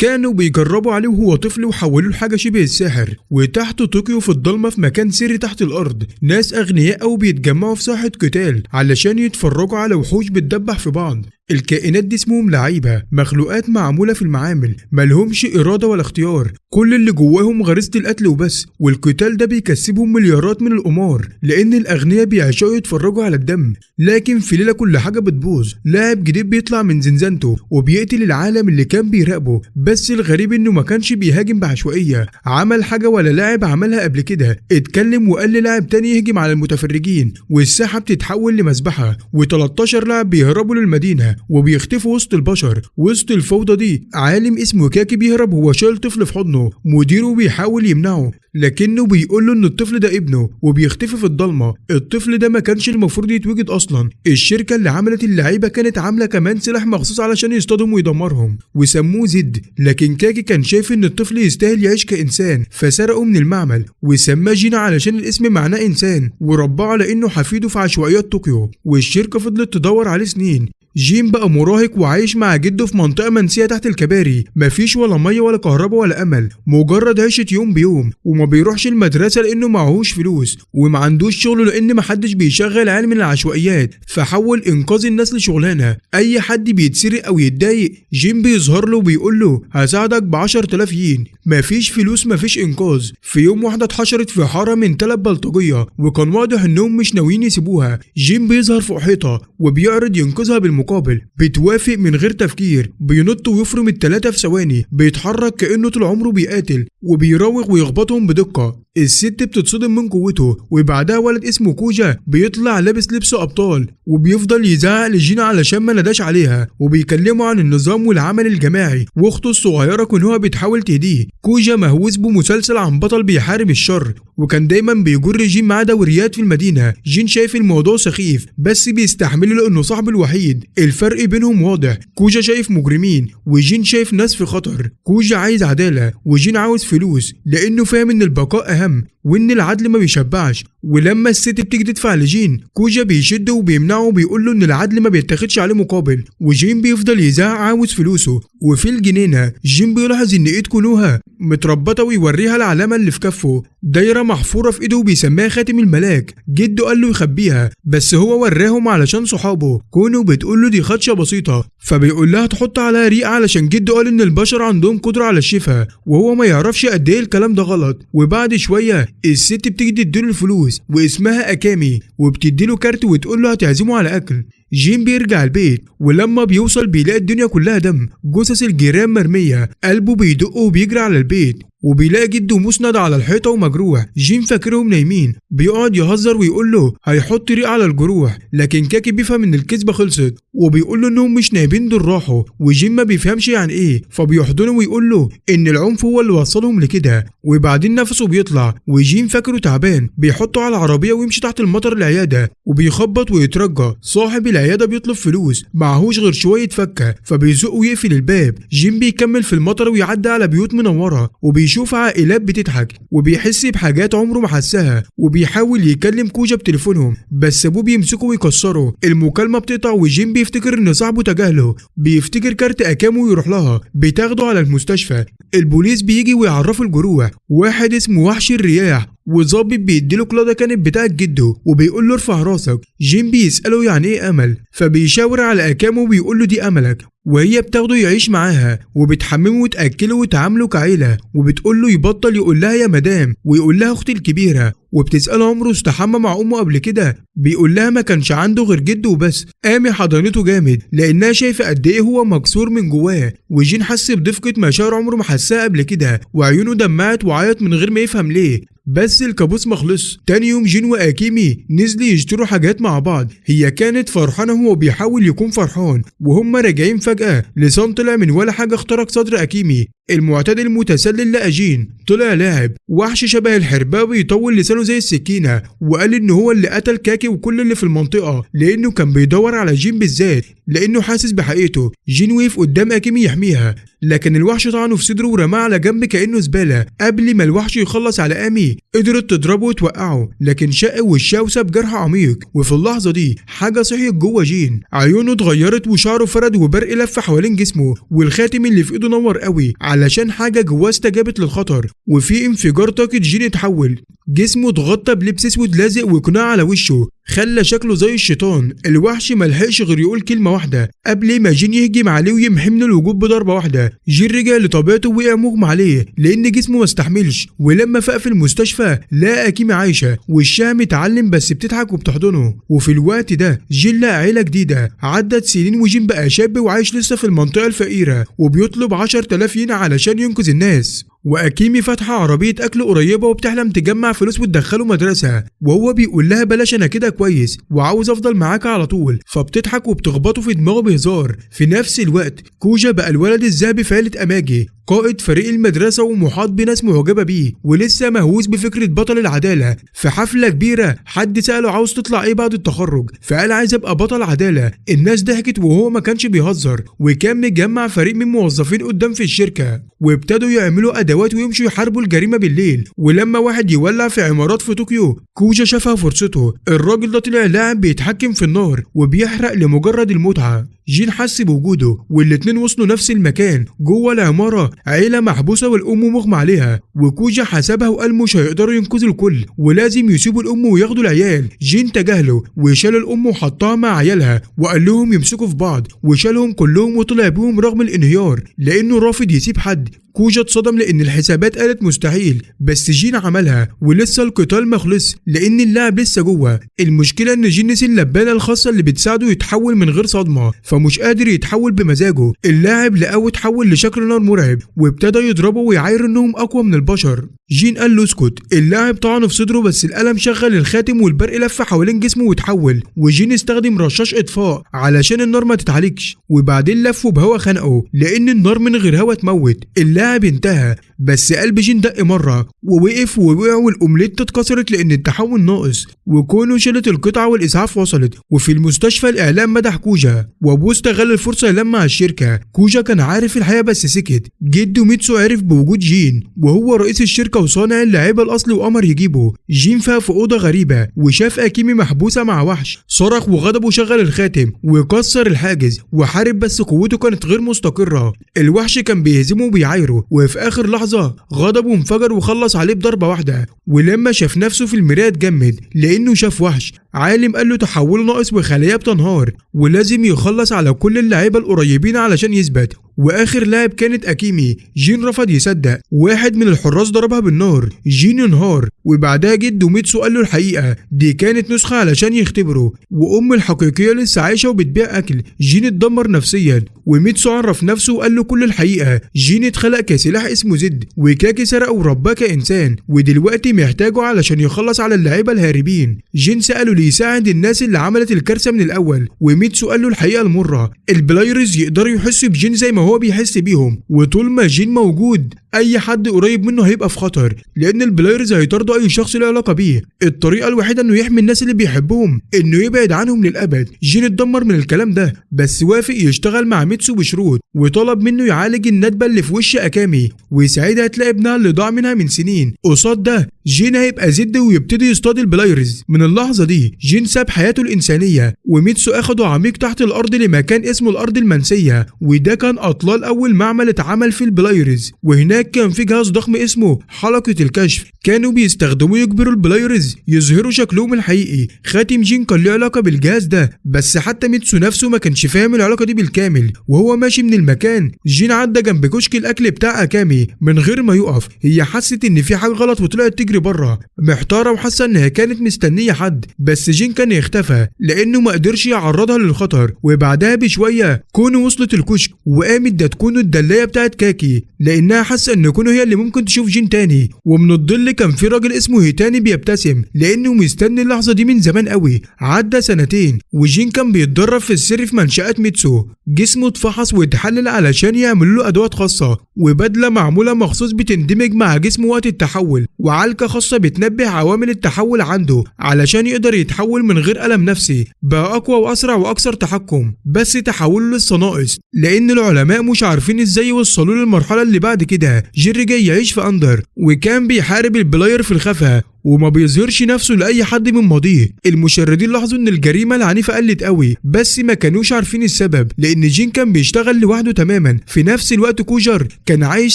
كانوا بيجربوا عليه وهو طفل وحولوه لحاجة شبه الساحر. وتحت طوكيو في الضلمة في مكان سري تحت الأرض، ناس أغنياء أو بيتجمعوا في ساحة قتال علشان يتفرجوا على وحوش بتدبح في بعض. الكائنات دي اسمهم لعيبة، مخلوقات معمولة في المعامل، ملهمش إرادة ولا اختيار، كل اللي جواهم غريزة القتل وبس. والقتال ده بيكسبهم مليارات من القمار، لأن الأغنياء بيعشقوا يتفرجوا على الدم. لكن في ليلة كل حاجة بتبوظ، لاعب جديد بيطلع من زنزانته وبيقتل العالم اللي كان بيراقبه. بس الغريب إنه ما كانش بيهاجم بعشوائية، عمل حاجة ولا لاعب عملها قبل كده، اتكلم وقال للاعب تاني يهجم على المتفرجين، والساحة بتتحول لمذبحة، و13 لاعب بيهربوا للمدينة وبيختفوا وسط البشر. وسط الفوضى دي عالم اسمه كاكي بيهرب، هو شايل طفل في حضنه، مديره بيحاول يمنعه لكنه بيقوله ان الطفل ده ابنه، وبيختفي في الضلمه. الطفل ده ما كانش المفروض يتوجد اصلا. الشركه اللي عملت اللعيبه كانت عامله كمان سلاح مخصوص علشان يصطادهم ويدمرهم، وسموه زد. لكن كاكي كان شايف ان الطفل يستاهل يعيش كانسان، فسرقه من المعمل وسماه جينا علشان الاسم معناه انسان، ورباه على انه حفيده في عشوائيات طوكيو. والشركه فضلت تدور عليه سنين. جين بقى مراهق وعايش مع جده في منطقة منسية تحت الكباري، مفيش ولا مية ولا كهرباء ولا أمل، مجرد عيشة يوم بيوم. وما بيروحش المدرسة لأنه معهوش فلوس، وما عندوش شغل لأن محدش بيشغل عيال من العشوائيات. فحول إنقاذ الناس لشغلانة. أي حد بيتسرق أو يتضايق جين بيظهر له وبيقول له هساعدك ب10,000 ين. مفيش فلوس مفيش إنقاذ. في يوم واحدة اتحشرت في حارة من 3 بلطجية، وكان واضح إنهم مش ناويين يسيبوها. جين بيظهر فوق حيطة وبيعرض ينقذها بالمقابل، بتوافق من غير تفكير، بينط ويفرم ال3 في ثواني، بيتحرك كأنه طول عمره بيقاتل، وبيراوغ ويخبطهم بدقة. الست بتتصدم من قوته، وبعدها ولد اسمه كوجا بيطلع لابس لبس أبطال، وبيفضل يزعق لجينا علشان ما نداش عليها، وبيكلمه عن النظام والعمل الجماعي، واخته الصغيرة كونها بتحاول تهديه. كوجا مهووس بمسلسل عن بطل بيحارب الشر، وكان دايما بيجر جين معاه دوريات في المدينة. جين شايف الموضوع سخيف بس بيستحمله لأنه صاحبه الوحيد. الفرق بينهم واضح، كوجا شايف مجرمين وجين شايف ناس في خطر. كوجا عايز عدالة وجين عاوز فلوس، لأنه فاهم إن البقاء أهم وإن العدل ما بيشبعش. ولما الست بتيجي تدفع لجين، كوجا بيشده وبيمنعه وبيقول له إن العدل ما بيتاخدش عليه مقابل، وجين بيفضل يزعق عاوز فلوسه. وفي الجنينة جين بيلاحظ إن إيد كونوها متربطة ويوريها العلامة اللي في كفه، دايرة محفورة في إيده وبيسميها خاتم الملاك. جده قال له يخبيها بس هو وراهم علشان صحابه. كونو بتقول له دي خدشة بسيطة، فبيقول لها تحط عليها ريقة علشان جده قال إن البشر عندهم قدرة على الشفاء، وهو ما يعرفش قد إيه الكلام ده غلط. وبعد شوية الست بتيجي تديله الفلوس واسمها أكامي، وبتديله كارت وتقول له هتعزمه على أكل. جين بيرجع البيت، ولما بيوصل بيلاقي الدنيا كلها دم، جثث الجيران مرمية. قلبه بيدق وبيجري على البيت، وبيلاقي جده مسند على الحيطة ومجروح. جين فاكرهم نايمين، بيقعد يهزر ويقول له هيحط ريق على الجروح، لكن كاكي بيفهم ان الكذبة خلصت، وبيقول له انهم مش نايمين دول راحوا. وجين ما بيفهمش يعني ايه، فبيحضنه ويقول له ان العنف هو اللي وصلهم لكده. وبعدين نفسه بيطلع وجين فاكره تعبان، بيحطه على العربية ويمشي تحت المطر العيادة، وبيخبط ويترجى. صاحب العيادة بيطلب فلوس، معهوش غير شوية فكة، فبيزق ويقفل الباب. جين بيكمل في المطر ويعدي على بيوت منورة، وبيشوف عائلات بتضحك، وبيحس بحاجات عمره ما حسها، وبيحاول يكلم كوجا بتليفونهم بس ابوه بيمسكه ويكسره. المكالمة بتقطع وجين بيفتكر ان صاحبه تجاهله، بيفتكر كارت اكامو ويروح لها، بتاخده على المستشفى. البوليس بيجي ويعرفوا الجروح، واحد اسمه وحش الرياح، وظابط بيديله قلاده كانت بتاعت جده وبيقول له ارفع راسك. جين بيسأله يعني ايه امل، فبيشاور على اكامو وبيقول له دي املك، وهي بتاخده يعيش معاها وبتحممه وتأكله وتعامله كعيلة، وبتقول له يبطل يقول لها يا مدام ويقول لها اختي الكبيرة. وبتسأله عمره استحمى مع امه قبل كده، بيقول لها ما كانش عنده غير جده وبس. قامي حضنته جامد لانها شايفه قد ايه هو مكسور من جواه. وجين حس بدفقة مشاعر عمره ما حسها قبل كده، وعيونه دمعت وعيط من غير ما يفهم ليه. بس الكابوس مخلص. تاني يوم جين واكيمي نزلوا يشتروا حاجات مع بعض. هي كانت فرحانه وهو بيحاول يكون فرحان، وهم راجعين فجأة لسان طلع من ولا حاجه اخترق صدر اكيمي. المعتدل المتسلل لقى جين طلع لاعب وحش شبه الحرباوي يطول لسانه زي السكينه، وقال ان هو اللي قتل كاكي وكل اللي في المنطقه، لانه كان بيدور على جين بالذات. لانه حاسس بحقيقته. جين وقف قدام اكيمي يحميها، لكن الوحش طعنه في صدره ورماه على جنب كانه زباله. قبل ما الوحش يخلص على امي قدرت تضربه وتوقعه، لكن شق وشها وساب جرح عميق. وفي اللحظه دي حاجه صحيت جوه جين، عيونه اتغيرت وشعره فرد وبرق لف حوالين جسمه، والخاتم اللي في ايده نور قوي علشان حاجه جواه استجابت للخطر. وفي انفجار طاقه جين اتحول، جسمه اتغطى بلبس اسود لازق وقناع على وشه خلى شكله زي الشيطان. الوحش ملحقش غير يقول كلمه واحده قبل ما جين يهجم عليه ويمحي من الوجود بضربه واحده. جين رجع لطبيعته ووقع مغمى عليه لان جسمه ما استحملش، ولما فاق في المستشفى لقى اكيمي عايشه وشها متعلم بس بتضحك وبتحضنه. وفي الوقت ده جين لقى عيله جديده. عدت سنين وجين بقى شاب وعايش لسه في المنطقه الفقيره وبيطلب 10,000 ين علشان ينقذ الناس. واكيمي فاتحه عربيه اكل قريبه وبتحلم تجمع فلوس وتدخله مدرسه، وهو بيقول لها بلاش انا كده كويس وعاوز افضل معاك على طول، فبتضحك وبتخبطه في دماغه بهزار. في نفس الوقت كوجا بقى الولد الذهبي في عيله اماجي، قائد فريق المدرسة ومحاط بناس معجبة بيه ولسه مهووس بفكرة بطل العدالة. في حفلة كبيرة حد سأله عاوز تطلع ايه بعد التخرج، فقال عايز ابقى بطل عدالة. الناس ضحكت وهو ما كانش بيهزر، وكان مجمع فريق من موظفين قدام في الشركة وابتدوا يعملوا ادوات ويمشوا يحاربوا الجريمة بالليل. ولما واحد يولع في عمارات في طوكيو كوجا شافها فرصته. الراجل ده طلع لاعب بيتحكم في النار وبيحرق لمجرد المتعة. جين حس بوجوده والاتنين وصلوا نفس المكان جوه العمارة، عيلة محبوسة والأم مغمى عليها، وكوجا حسبها وقال مش هيقدروا ينقذوا الكل ولازم يسيبوا الأم وياخدوا العيال. جين تجاهله وشال الأم وحطها مع عيالها وقال لهم يمسكوا في بعض، وشالهم كلهم وطلع بيهم رغم الانهيار لأنه رافض يسيب حد. كوجا اتصدم لأن الحسابات قالت مستحيل، بس جين عملها ولسه القتال مخلص لأن اللاعب لسه جوه. المشكلة إن جين نسي اللبانة الخاصة اللي بتساعده يتحول من غير صدمة، فمش قادر يتحول بمزاجه. اللاعب لقاه اتحول لشكل نار مرعب وابتدى يضربه ويعاير انهم اقوى من البشر. جين قال له اسكت. اللاعب طعنه في صدره بس القلم شغل الخاتم والبرق لف حوالين جسمه واتحول، وجين استخدم رشاش اطفاء علشان النار ما تتعالجش، وبعدين لفه بهوا خنقه لان النار من غير هوا تموت. اللاعب انتهى بس قلب جين دق مره ووقف ووقع والاومليت اتكسرت لان التحول ناقص، وكونه شالت القطعه والاسعاف وصلت. وفي المستشفى الاعلام مدح كوجا وابوه استغل الفرصه يلمع الشركه. كوجا كان عارف الحقيقه بس سكت. جده ميتسو عرف بوجود جين وهو رئيس الشركه وصانع اللعيبه الاصلي وامر يجيبه. جين فاق في اوضه غريبه وشاف اكيمي محبوسه مع وحش، صرخ وغضبه شغل الخاتم وكسر الحاجز وحارب بس قوته كانت غير مستقره. الوحش كان بيهزمه وبيعايره، وفي اخر لحظه غضبه انفجر وخلص عليه بضربه واحده. ولما شاف نفسه في المرايه اتجمد لانه شاف وحش. عالم قال له تحوله ناقص وخلاياه بتنهار ولازم يخلص على كل اللعيبه القريبين علشان يثبت. واخر لاعب كانت اكيمي. جين رفض يصدق، واحد من الحراس ضربها بالنار. جين انهار وبعدها جده ميتسو قال له الحقيقه دي كانت نسخه علشان يختبره، وام الحقيقيه لسه عايشه وبتبيع اكل. جين اتدمر نفسيا وميتسو عرف نفسه وقال له كل الحقيقه. جين اتخلق كسلاح اسمه زد، وكاكي سرقه ورباه كانسان ودلوقتي محتاجه علشان يخلص على اللعيبه الهاربين. جين ساله ليساعد الناس اللي عملت الكارثه من الاول، وميتسو قال له الحقيقه المره البلايرز يقدروا يحسوا بجين زي ما هو بيحس بيهم، وطول ما جين موجود اي حد قريب منه هيبقى في خطر لان البلايرز هيطاردوا اي شخص له علاقه بيه. الطريقه الوحيده انه يحمي الناس اللي بيحبهم انه يبعد عنهم للابد. جين اتدمر من الكلام ده بس وافق يشتغل مع ميتسو بشروط، وطلب منه يعالج الندبه اللي في وش اكامي ويساعدها تلاقي ابنها اللي ضاع منها من سنين. قصاد ده جين هيبقى زد ويبتدي يصطاد البلايرز. من اللحظه دي جين ساب حياته الانسانيه وميتسو اخده عميق تحت الارض لمكان اسمه الارض المنسيه، وده كان اطلال اول معمل اتعمل في البلايرز. وهناك كان في جهاز ضخم اسمه حلقه الكشف كانوا بيستخدموه يجبروا البلايرز يظهروا شكلهم الحقيقي. خاتم جين كان له علاقه بالجهاز ده، بس حتى ميتسو نفسه ما كانش فاهم العلاقه دي بالكامل. وهو ماشي من المكان جين عدى جنب كشك الاكل بتاع اكامي من غير ما يقف. هي حست ان في حاجه غلط وطلعت تجري بره محتاره وحاسه انها كانت مستنيه حد، بس جين كان اختفى لانه ما قدرش يعرضها للخطر. وبعدها بشويه كونو وصلت الكشك وقامت ده تكون الدلايه بتاعت كاكي لانها حاسه ان كونو هي اللي ممكن تشوف جين تاني. ومن الظل كان في راجل اسمه هيتاني بيبتسم لانه مستني اللحظه دي من زمان قوي. عدى سنتين وجين كان بيتدرب في السر في منشآت ميتسو. جسمه اتفحص واتحلل علشان يعملوا له ادوات خاصه وبدله معموله مخصوص بتندمج مع جسمه وقت التحول، وعلكه خاصه بتنبه عوامل التحول عنده علشان يقدر يتحول من غير ألم نفسي. بقى اقوى واسرع واكثر تحكم، بس تحوله لسه ناقص لان العلماء مش عارفين ازاي يوصلوا للمرحله اللي بعد كده. جين رجع يعيش في اندر وكان بيحارب البلاير في الخفا وما بيظهرش نفسه لاي حد من ماضيه. المشردين لاحظوا ان الجريمه العنيفه قلت قوي بس ما كانوش عارفين السبب لان جين كان بيشتغل لوحده تماما. في نفس الوقت كوجر كان عايش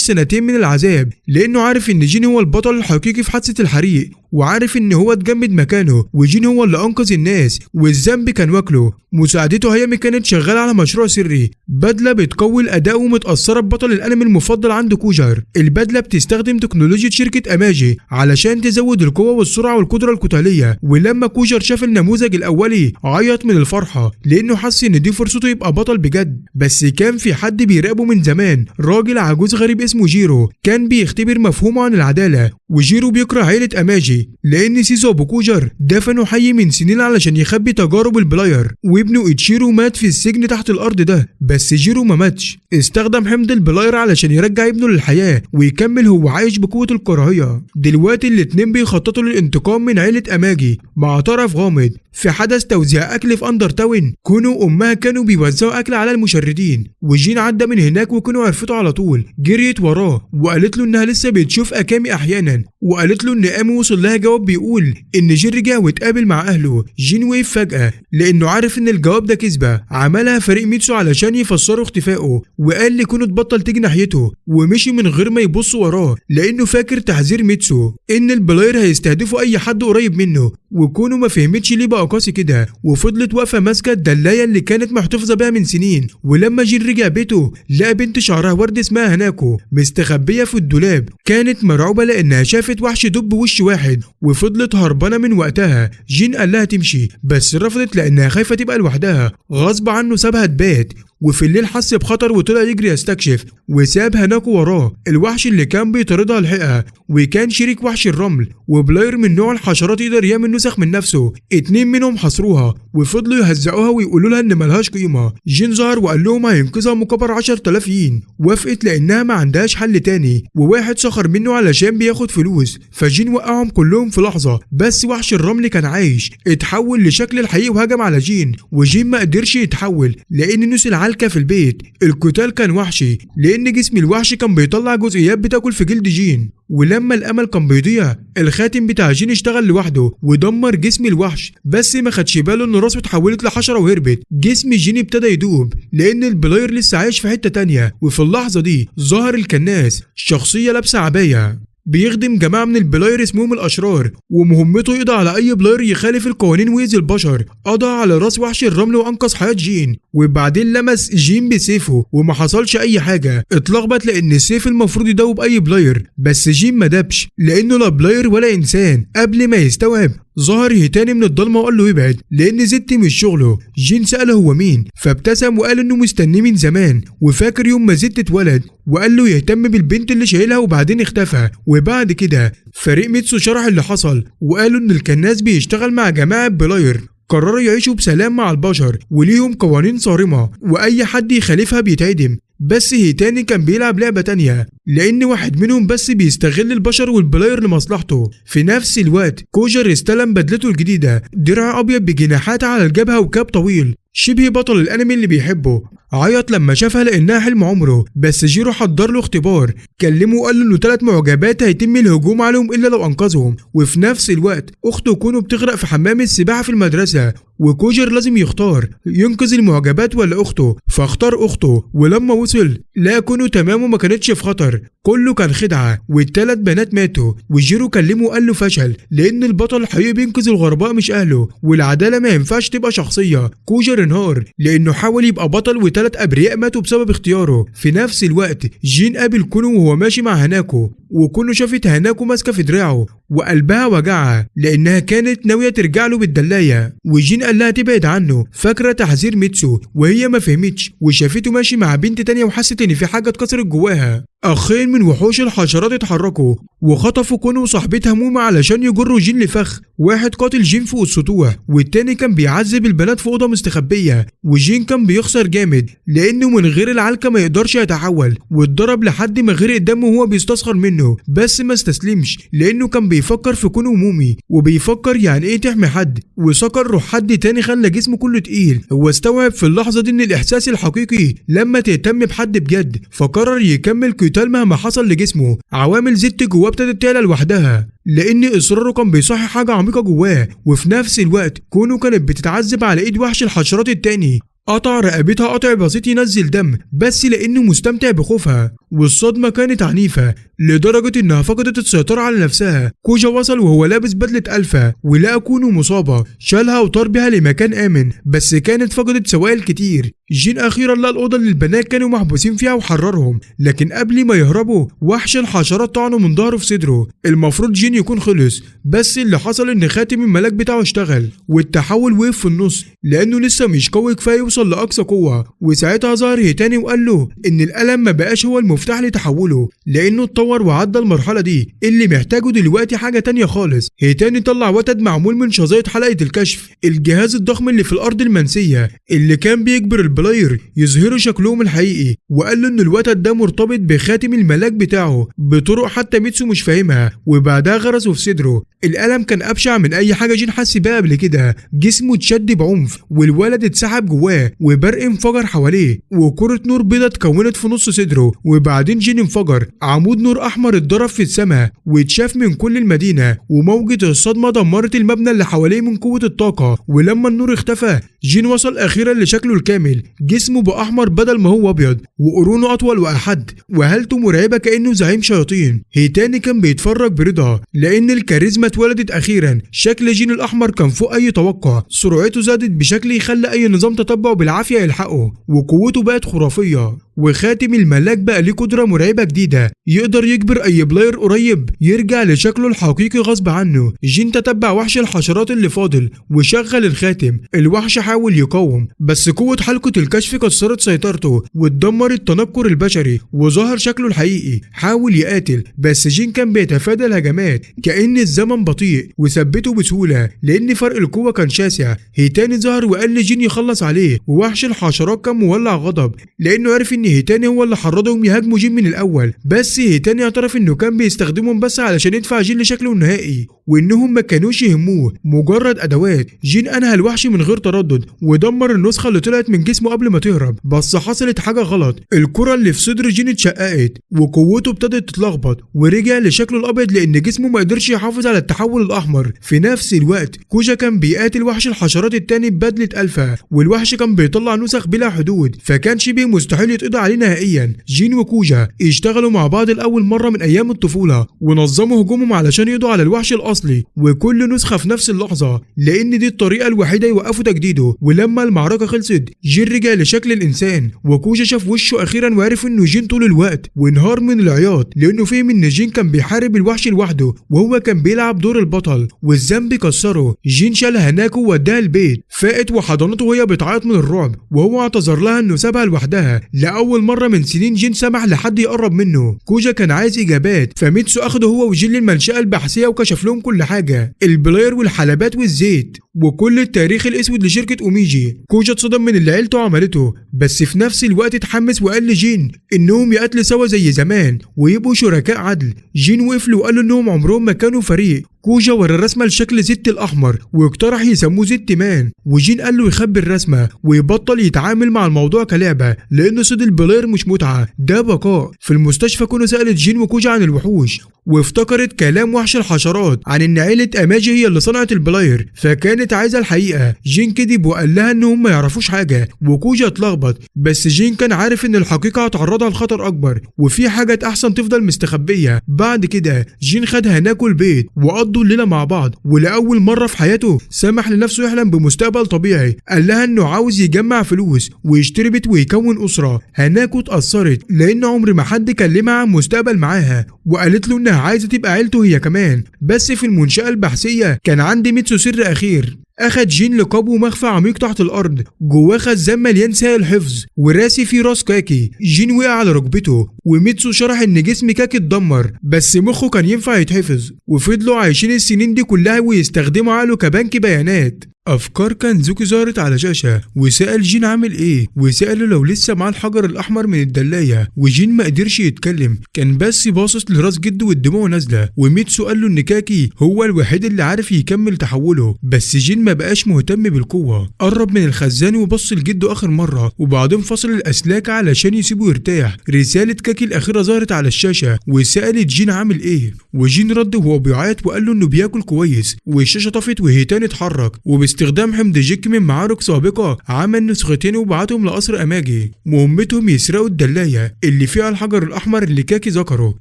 سنتين من العذاب لانه عارف ان جين هو البطل الحقيقي في حادثه الحريق، وعارف ان هو اتجمد مكانه وجين هو اللي انقذ الناس والذنب كان واكله. مساعدته هيامي كانت شغاله على مشروع سري، بدله بتقوي الاداء ومتاثره ببطل الانمي المفضل عند كوجر. البدله بتستخدم تكنولوجيا شركه اماجي علشان تزود القوه والسرعه والقدره القتاليه. ولما كوجر شاف النموذج الاولي عيط من الفرحه لانه حس ان دي فرصته يبقى بطل بجد. بس كان في حد بيراقبه من زمان، راجل عجوز غريب اسمه جيرو كان بيختبر مفهومه عن العداله. وجيرو بيكره عيله اماجي لان سيسو ابو كوجر دفنوا حي من سنين علشان يخبي تجارب البلاير، وابنه إتشيرو مات في السجن تحت الارض ده. بس جيرو ما ماتش، استخدم حمض البلاير علشان يرجع ابنه للحياه ويكمل هو عايش بقوه الكراهيه. دلوقتي الاتنين بيخططوا للانتقام من عيله اماجي مع طرف غامض في حدث توزيع اكل في اندر تاون. كونو وامها كانوا بيوزعوا اكل على المشردين، وجين عدى من هناك وكونو عرفته على طول. جريت وراه وقالت له انها لسه بتشوف اكامي احيانا، وقالت له ان امي وصل لها جواب بيقول ان جين رجع واتقابل مع اهله. جين وقف فجاه لانه عارف ان الجواب ده كذبه عملها فريق ميتسو علشان يفسروا اختفائه، وقال لكونو تبطل تيجي ناحيته ومشي من غير ما يبص وراه لانه فاكر تحذير ميتسو ان البلاير هيستهدفوا اي حد قريب منه. وكونو ما فهمتش ليه بقى قاسي كده وفضلت واقفه ماسكه الدلايه اللي كانت محتفظه بيها من سنين. ولما جين رجع بيته لقى بنت شعرها ورد اسمها هناكو مستخبيه في الدولاب. كانت مرعوبه لانها شافت وحش دب وش واحد وفضلت هربانه من وقتها. جين قال لها تمشي بس رفضت لانها خايفه تبقى لوحدها. غصب عنه سابها تبات، وفي الليل حس بخطر وطلع يجري يستكشف وساب هناكو وراه. الوحش اللي كان بيطاردها لحقها وكان شريك وحش الرمل وبلاير من نوع الحشرات يقدر يعمل نسخ من نفسه. اتنين منهم حصروها وفضلوا يهزقوها ويقولوا لها ان ملهاش قيمه. جين ظهر وقال لهم هينقذها مقابل 10,000 ين. وافقت لانها ما عندهاش حل تاني، وواحد سخر منه علشان بياخد فلوس. فجين وقعهم كلهم في لحظه، بس وحش الرمل كان عايش اتحول لشكل الحقيقي وهجم على جين. وجين ما قدرش يتحول لان نسي العلكه في البيت. القتال كان وحشي لان جسم الوحش كان بيطلع جزئيات بتاكل في جلد جين. ولما الامل كان بيضيع الخاتم بتاع جين اشتغل لوحده ودمر جسم الوحش، بس ما خدش باله ان راسه اتحولت لحشره وهربت. جسم جين ابتدى يدوب لان البلاير لسه عايش في حته تانيه. وفي اللحظه دي ظهر الكناس، شخصيه لابسه عبايه بيخدم جماعة من البلاير اسمهم الأشرار، ومهمته يقضي على أي بلاير يخالف القوانين ويأذي البشر. قضى على راس وحش الرمل وأنقذ حياة جين، وبعدين لمس جين بسيفه وما حصلش أي حاجة. اتلخبط لأن السيف المفروض يدوب أي بلاير، بس جين ما دبش لأنه لا بلاير ولا إنسان. قبل ما يستوعب ظهر هيتاني من الضلمه وقال له يبعد لان زدت مش شغله. جين سأله هو مين فابتسم وقال انه مستنيه من زمان وفاكر يوم ما زدت اتولد، وقال له يهتم بالبنت اللي شايلها وبعدين اختفى. وبعد كده فريق ميتسو شرح اللي حصل وقالوا ان الكناس بيشتغل مع جماعه بلاير قرروا يعيشوا بسلام مع البشر وليهم قوانين صارمه واي حد يخالفها بيتعدم. بس هيتاني كان بيلعب لعبة تانية لأن واحد منهم بس بيستغل البشر والبلاير لمصلحته. في نفس الوقت كوجر استلم بدلته الجديدة، درع أبيض بجناحات على الجبهة وكاب طويل شبه بطل الأنمي اللي بيحبه. عيط لما شافها لأنها حلم عمره، بس جيرو حضر له اختبار، كلمه وقال له إنه 3 معجبات هيتم الهجوم عليهم إلا لو أنقذهم. وفي نفس الوقت أخته كونو بتغرق في حمام السباحة في المدرسة، وكوجر لازم يختار ينقذ المعجبات ولا أخته، فاختار أخته. ولما وصل لقى كونو تمام وما كانتش في خطر، كله كان خدعة وال3 بنات ماتوا. وجيرو كلمه وقال له فشل لأن البطل الحقيقي بينقذ الغرباء مش أهله، والعدالة ما ينفعش تبقى شخصية. كوجر انهار لأنه حاول يبقى بطل و3 أبرياء ماتوا بسبب اختياره. في نفس الوقت جين قابل كونو وهو ماشي مع هناكو، وكونو شافت هناكو ماسكة في دراعه وقلبها وجعها لأنها كانت ناوية ترجع له بالدلاية. وجين قال لها تبعد عنه فاكرة تحذير ميتسو، وهي ما فهمتش وشافته ماشي مع بنت تانية وحست إن في حاجة اتكسرت جواها. اخين من وحوش الحشرات اتحركوا وخطفوا كونو وصاحبتها موما علشان يجروا جين لفخ. واحد قاتل جين فوق السطوح والتاني كان بيعذب البنات في اوضه مستخبيه، وجين كان بيخسر جامد لانه من غير العلكه ما يقدرش يتحول، واتضرب لحد ما غرق دمه وهو بيستسخر منه، بس ما استسلمش لانه كان بيفكر في كونو ومومي وبيفكر يعني ايه تحمي حد، وسكر روح حد تاني خلى جسمه كله تقيل. هو استوعب في اللحظه دي ان الاحساس الحقيقي لما تهتم بحد بجد، فقرر يكمل قتال مهما حصل لجسمه. عوامل زدت جواه ابتدت تعلى لوحدها لان اصراره كان بيصحي حاجه عميقه جواه، وفي نفس الوقت كونه كانت بتتعذب على ايد وحش الحشرات التاني. قطع رقبتها قطع بسيط ينزل دم بس لانه مستمتع بخوفها، والصدمه كانت عنيفه لدرجه انها فقدت السيطره على نفسها. كوجا وصل وهو لابس بدله الفا ولقى كونو مصابه، شالها وطار بيها لمكان امن بس كانت فقدت سوائل كتير. جين اخيرا لقى الاوضه اللي البنات كانوا محبوسين فيها وحررهم، لكن قبل ما يهربوا وحش الحشرات طعنه من ظهره في صدره. المفروض جين يكون خلص، بس اللي حصل ان خاتم الملاك بتاعه اشتغل والتحول وقف في النص لانه لسه مش قوي كفايه يوصل لاقصى قوه. وساعتها ظهر هيتاني وقال له ان الالم ما بقاش هو المفتاح لتحوله لانه اتطور وعدى المرحله دي، اللي محتاجه دلوقتي حاجه تانيه خالص. هيتاني طلع وتد معمول من شظايا حلقه الكشف، الجهاز الضخم اللي في الارض المنسيه اللي كان بيجبر البلاير يظهروا شكلهم الحقيقي، وقال له ان الوتد ده مرتبط بخاتم الملاك بتاعه بطرق حتى ميتسو مش فاهمها، وبعدها غرسه في صدره. الالم كان ابشع من اي حاجه جين حس بيها قبل كده، جسمه اتشد بعنف والولد اتسحب جواه وبرق انفجر حواليه، وكره نور بيضاء اتكونت في نص صدره. وبعدين جين انفجر، عمود نور احمر اتضرب في السماء واتشاف من كل المدينه، وموجه الصدمه دمرت المبنى اللي حواليه من قوه الطاقه. ولما النور اختفى جين وصل اخيرا لشكله الكامل، جسمه بقى احمر بدل ما هو ابيض، وقرونه اطول واحد، وهالته مرعبه كانه زعيم شياطين. هيتاني كان بيتفرج برضا لان الكاريزما اتولدت اخيرا. شكل جين الاحمر كان فوق اي توقع، سرعته زادت بشكل يخلي اي نظام تتبعه بالعافيه يلحقه، وقوته بقت خرافيه. وخاتم الملاك بقى ليه قدره مرعبه جديده، يقدر يجبر اي بلاير قريب يرجع لشكله الحقيقي غصب عنه. جين تتبع وحش الحشرات اللي فاضل وشغل الخاتم. الوحش حاول يقاوم بس قوه حلقه الكشف كسرت سيطرته واتدمر التنكر البشري وظهر شكله الحقيقي. حاول يقاتل بس جين كان بيتفادى الهجمات كأن الزمن بطيء وثبته بسهوله لان فرق القوه كان شاسع. هيتاني ظهر وقال لجين يخلص عليه، ووحش الحشرات كان مولع غضب لانه عرف ان هيتاني هو اللي حرضهم يهاجموا جين من الاول. بس هيتاني اعترف انه كان بيستخدمهم بس علشان يدفع جين لشكله النهائي، وانهم ما كانوش يهموه، مجرد ادوات. جين انهى الوحش من غير تردد ودمر النسخه اللي طلعت من جسمه قبل ما تهرب. بس حصلت حاجه غلط، الكره اللي في صدر جين اتشققت وقوته ابتدت تتلخبط ورجع لشكله الابيض لان جسمه ما قدرش يحافظ على التحول الاحمر. في نفس الوقت كوجا كان بيقاتل وحش الحشرات التاني ببدله الفا، والوحش كان بيطلع نسخ بلا حدود فكان شبه مستحيل يتقضى عليه نهائيا. جين وكوجا اشتغلوا مع بعض لاول مره من ايام الطفوله ونظموا هجومهم علشان يقضوا على الوحش الاصلي، وكل نسخه في نفس اللحظه لان دي الطريقه الوحيده يوقفوا تجديده. ولما المعركه خلصت جين رجع لشكل الانسان، وكوجا شاف وشه اخيرا وعرف انه جين طول الوقت وانهار من العياط لانه فهم ان جين كان بيحارب الوحش لوحده وهو كان بيلعب دور البطل والذنب كسره. جين شال هناكو ووداها البيت، فاقت وحضنته وهي بتعيط من الرعب وهو اعتذر لها انه سابها لوحدها. لاول مره من سنين جين سمح لحد يقرب منه. كوجا كان عايز اجابات فميتسو اخده هو وجين للمنشأة البحثيه وكشف لهم كل حاجه، البلاير والحلبات والزيت وكل التاريخ الاسود لشركه اوميجي. كوجا اتصدم من اللي عيلته عملته بس في نفس الوقت اتحمس وقال لجين انهم يقاتلوا سوا زي زمان ويبقوا شركاء عدل. جين وقف له وقال له انهم عمرهم ما كانوا فريق. كوجا ورى الرسمه لشكل زيت الاحمر واقترح يسموه زيت مان، وجين قال له يخبي الرسمه ويبطل يتعامل مع الموضوع كلعبه لان صيد البلاير مش متعه، ده بقاء. في المستشفى كونو سالت جين وكوجا عن الوحوش وافتكرت كلام وحش الحشرات عن ان عيله اماجي هي اللي صنعت البلاير فكانت عايزه الحقيقه. جين كذب وقال لها انهم ما يعرفوش حاجه وكوجا اتلخبط، بس جين كان عارف ان الحقيقه هتعرضها لخطر اكبر وفي حاجات احسن تفضل مستخبيه. بعد كده جين خد هناكو البيت وقضوا الليله مع بعض، ولاول مره في حياته سمح لنفسه يحلم بمستقبل طبيعي. قال لها انه عاوز يجمع فلوس ويشتري بيت ويكون اسره. هناكو اتاثرت لان عمر ما حد كلمها عن مستقبل معاها، وقالت له انها عايزه تبقى عيلته هي كمان. بس في المنشأة البحثيه كان عند ميتسو سر اخير. اخد جين لقابه مخفى عميق تحت الارض، جواه خزان مليان سائل حفظ وراسي فيه راس كاكي. جين وقع على ركبته وميتسو شرح ان جسم كاكي اتدمر بس مخه كان ينفع يتحفظ، وفضلوا عايشين السنين دي كلها ويستخدموا عقله كبنك بيانات. افكار كانزوكي ظهرت على شاشه وسال جين عامل ايه، وساله لو لسه معاه الحجر الاحمر من الدلايه، وجين ما قدرش يتكلم، كان بس باصص لراس جده والدموع نازله. وميتسو قال له ان كاكي هو الوحيد اللي عارف يكمل تحوله، بس جين ما بقاش مهتم بالقوه. قرب من الخزان وبص لجده اخر مره، وبعدين فصل الاسلاك علشان يسيبه يرتاح. رساله كاكي الاخيره ظهرت على الشاشه وسالت جين عامل ايه، وجين رد وهو بيعيط وقال له انه بياكل كويس. والشاشه طفت وهيتان اتحرك، باستخدام حمض جيك من معارك سابقة عمل نسختين وبعتهم لقصر أماجي، مهمتهم يسرقوا الدلاية اللي فيها الحجر الأحمر اللي كاكي ذكره.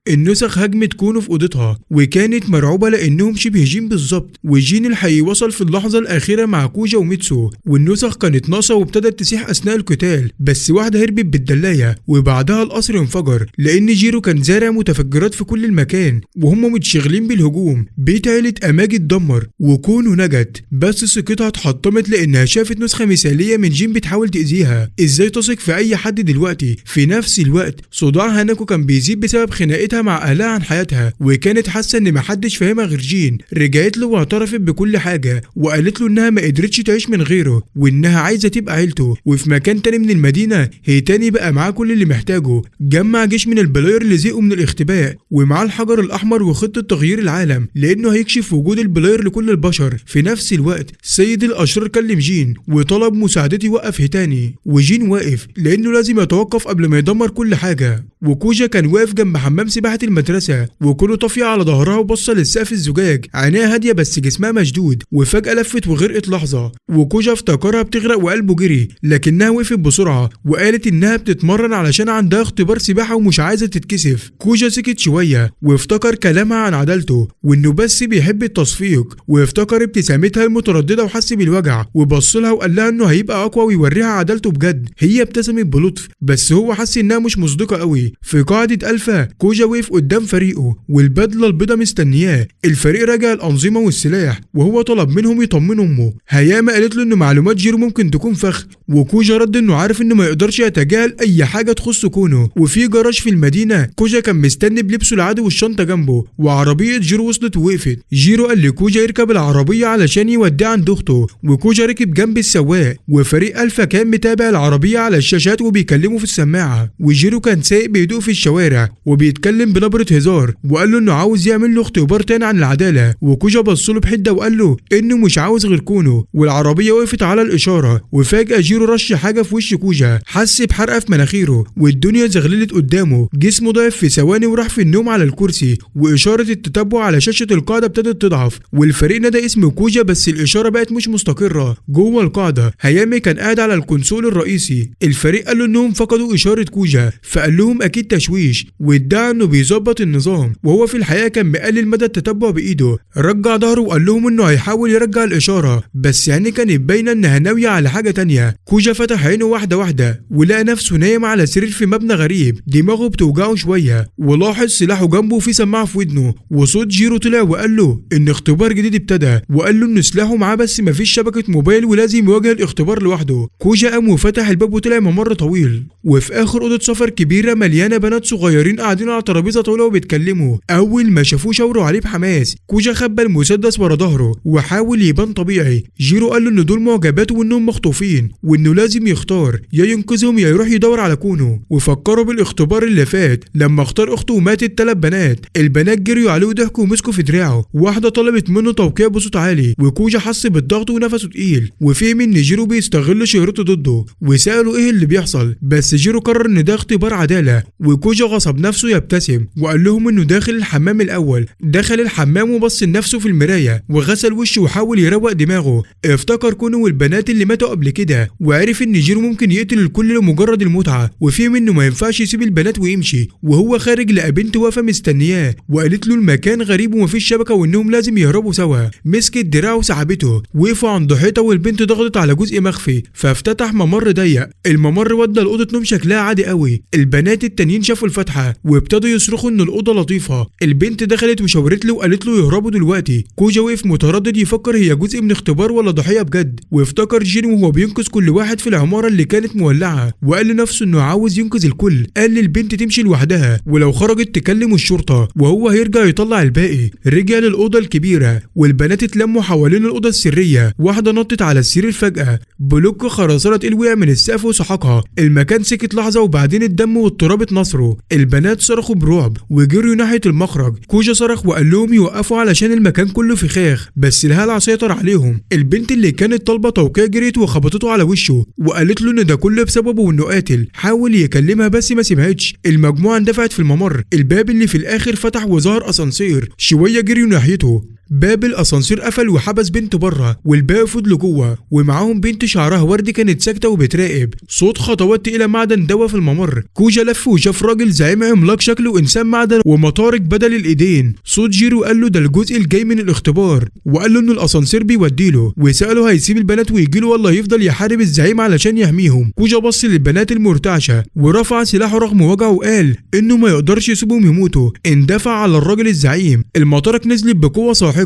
النسخ هجمت كونو في أوضتها وكانت مرعوبة لأنهم شبه جين بالظبط، وجين الحقيقي وصل في اللحظة الأخيرة مع كوجا وميتسو، والنسخ كانت ناقصة وابتدت تسيح أثناء القتال، بس واحدة هربت بالدلاية وبعدها القصر انفجر لأن جيرو كان زارع متفجرات في كل المكان وهم متشغلين بالهجوم. بيت عيلة أماجي اتدمر وكونو نجت، بس ثقتها اتحطمت لانها شافت نسخه مثاليه من جين بتحاول تاذيها. ازاي تثق في اي حد دلوقتي؟ في نفس الوقت صداع هاناكو كان بيزيد بسبب خناقتها مع اهلها عن حياتها، وكانت حاسه ان محدش فاهمها غير جين. رجعت له واعترفت بكل حاجه وقالت له انها ما قدرتش تعيش من غيره وانها عايزه تبقى عيلته. وفي مكان تاني من المدينه هيتاني بقى معاه كل اللي محتاجه، جمع جيش من البلاير اللي زهقوا من الاختباء، ومعاه الحجر الاحمر وخطه تغيير العالم لانه هيكشف وجود البلاير لكل البشر. في نفس الوقت سيد الاشرار كلم جين وطلب مساعدته يوقف هيتاني، وجين واقف لانه لازم يتوقف قبل ما يدمر كل حاجه. وكوجا كان واقف جنب حمام سباحه المدرسه وكله طافيه على ظهرها وبصه للسقف الزجاج، عينيها هاديه بس جسمها مشدود، وفجاه لفت وغرقت لحظه. وكوجا افتكرها بتغرق وقلبه جري، لكنها وقفت بسرعه وقالت انها بتتمرن علشان عندها اختبار سباحه ومش عايزه تتكسف. كوجا سكت شويه وافتكر كلامها عن عدالته وانه بس بيحب التصفيق، وافتكر ابتسامتها المتردده وحس بالوجع، وبص لها وقال لها انه هيبقى اقوى ويوريها عدالته بجد. هي ابتسمت بلطف بس هو حس انها مش مصدقه قوي. في قاعده الفا كوجا وقف قدام فريقه والبدله البيضاء مستنياه. الفريق راجع الانظمه والسلاح وهو طلب منهم يطمنوا امه. هياما قالت له ان معلومات جيرو ممكن تكون فخ، وكوجا رد انه عارف انه ما يقدرش يتجاهل اي حاجه تخص كونه. وفي جراج في المدينه كوجا كان مستني بلبسه العادي والشنطه جنبه، وعربيه جيرو وصلت ووقفت. جيرو قال لكوجا يركب العربيه علشان يوديها عند اخته، وكوجا ركب جنب السواق، وفريق الفا كان متابع العربيه على الشاشات وبيكلمه في السماعه. وجيرو كان سايق بهدوء في الشوارع وبيتكلم بنبره هزار، وقال له انه عاوز يعمل له اختبار تاني عن العداله. وكوجا بص له بحده وقال له انه مش عاوز غير كونه. والعربيه وقفت على الاشاره، وفجاه جيرو رش حاجه في وش كوجا، حس بحرقه في مناخيره والدنيا زغللت قدامه. جسمه ضعف في ثواني وراح في النوم على الكرسي، واشاره التتبع على شاشه القاعده ابتدت تضعف. والفريق نادى اسم كوجا بس الاشاره بقت مش مستقره. جوه القاعده هيامي كان قاعد على الكونسول الرئيسي. الفريق قال له انهم فقدوا اشاره كوجا، فقال لهم اكيد تشويش، وادعى انه بيظبط النظام وهو في الحقيقه كان مقلل مدى التتبع بايده. رجع ظهره وقال لهم انه هيحاول يرجع الاشاره، بس يعني كانت باينه انها ناويه على حاجه تانيه. كوجا فتح عينه واحده واحده ولقى نفسه نايم على سرير في مبنى غريب، دماغه بتوجعه شويه، ولاحظ سلاحه جنبه وفي سماعه في ودنه. وصوت جيرو طلع وقال له ان اختبار جديد ابتدى، وقال له ان سلاحه معاه بس مفيش شبكه موبايل ولازم يواجه الاختبار لوحده. كوجا قام وفتح الباب وطلع ممر طويل، وفي اخر اوضه سفر كبيره مليانه بنات صغيرين قاعدين على ترابيزه طاوله وبيتكلموا. اول ما شافوه شاوروا عليه بحماس. كوجا خبى المسدس ورا ظهره وحاول يبان طبيعي. جيرو قال له ان دول معجباته وانهم مخطوفين، وانه لازم يختار يا ينقذهم يا يروح يدور على كونه. وفكروا بالاختبار اللي فات لما اختار اخته وماتت 3 بنات. البنات جريوا عليه وضحكوا ومسكوا في دراعه. واحده طلبت منه توقيع بصوت عالي، وكوجا حس بالضغط ونفسه تقيل، وفهم ان جيرو بيستغل شهرته ضده. وسالوا ايه اللي بيحصل، بس جيرو قرر ان ده اختبار عداله. وكوجا غصب نفسه يبتسم وقال لهم انه داخل الحمام الاول. دخل الحمام وبص لنفسه في المرايه وغسل وشه وحاول يروق دماغه. افتكر كونه والبنات اللي ماتوا قبل كده، وعرف ان جيرو ممكن يقتل الكل لمجرد المتعه، وفهم انه ما ينفعش يسيب البنات ويمشي. وهو خارج لقى بنت واقفه مستنياه وقالت له المكان غريب ومفيش شبكه وانهم لازم يهربوا سوا. مسكت دراعه وسحبته، وقفوا عند حيطه والبنت ضغطت على جزء مخفي فافتتح ممر ضيق. الممر ودى لاوضه نوم شكلها عادي قوي. البنات التانيين شافوا الفتحه وابتدوا يصرخوا ان الاوضه لطيفه. البنت دخلت وشاورت له وقالت له يهربوا دلوقتي. كوجا وقف متردد يفكر هي جزء من اختبار ولا ضحيه بجد. وافتكر جين وهو بينقذ كل واحد في العماره اللي كانت مولعه، وقال لنفسه انه عاوز ينقذ الكل. قال البنت تمشي لوحدها، ولو خرجت تكلم الشرطة وهو هيرجع يطلع الباقي. رجع للأوضة الكبيرة والبنات اتلموا حوالين الأوضة السرية. واحدة نطت على السرير فجأة، بلوك خرسانة تقيل وقع من السقف وسحقها. المكان سكت لحظة وبعدين الدم والتراب اتنصروا. البنات صرخوا برعب وجريوا ناحية المخرج. كوجا صرخ وقال لهم يوقفوا علشان المكان كله فخاخ، بس الهلع سيطر عليهم. البنت اللي كانت طالبة توقيع جريت وخبطته على وشه وقالت له ان ده كله بسببه وانه قاتل. حاول يكلمها بس ما سمعتش. المجموعة اندفعت في الممر. الباب اللي في الاخر فتح وظهر اسانسير. شوية جريوا ناحيته. باب الاسانسير قفل وحبس بنت بره والباقي فضلوا جوه، ومعاهم بنت شعرها وردي كانت ساكته وبتراقب. صوت خطوات تقيله معدن دوا في الممر. كوجا لف وشاف راجل زعيم عملاق شكله انسان معدن ومطارق بدل الايدين. صوت جيرو قال له ده الجزء الجاي من الاختبار، وقال له ان الاسانسير بيوديله، وساله هيسيب البنات ويجيله ولا يفضل يحارب الزعيم علشان يحميهم. كوجا بص للبنات المرتعشه ورفع سلاحه رغم وجعه وقال انه ما يقدرش يسيبهم يموتوا. اندفع على الراجل الزعيم. المطارق نزلت بقوه صاحقه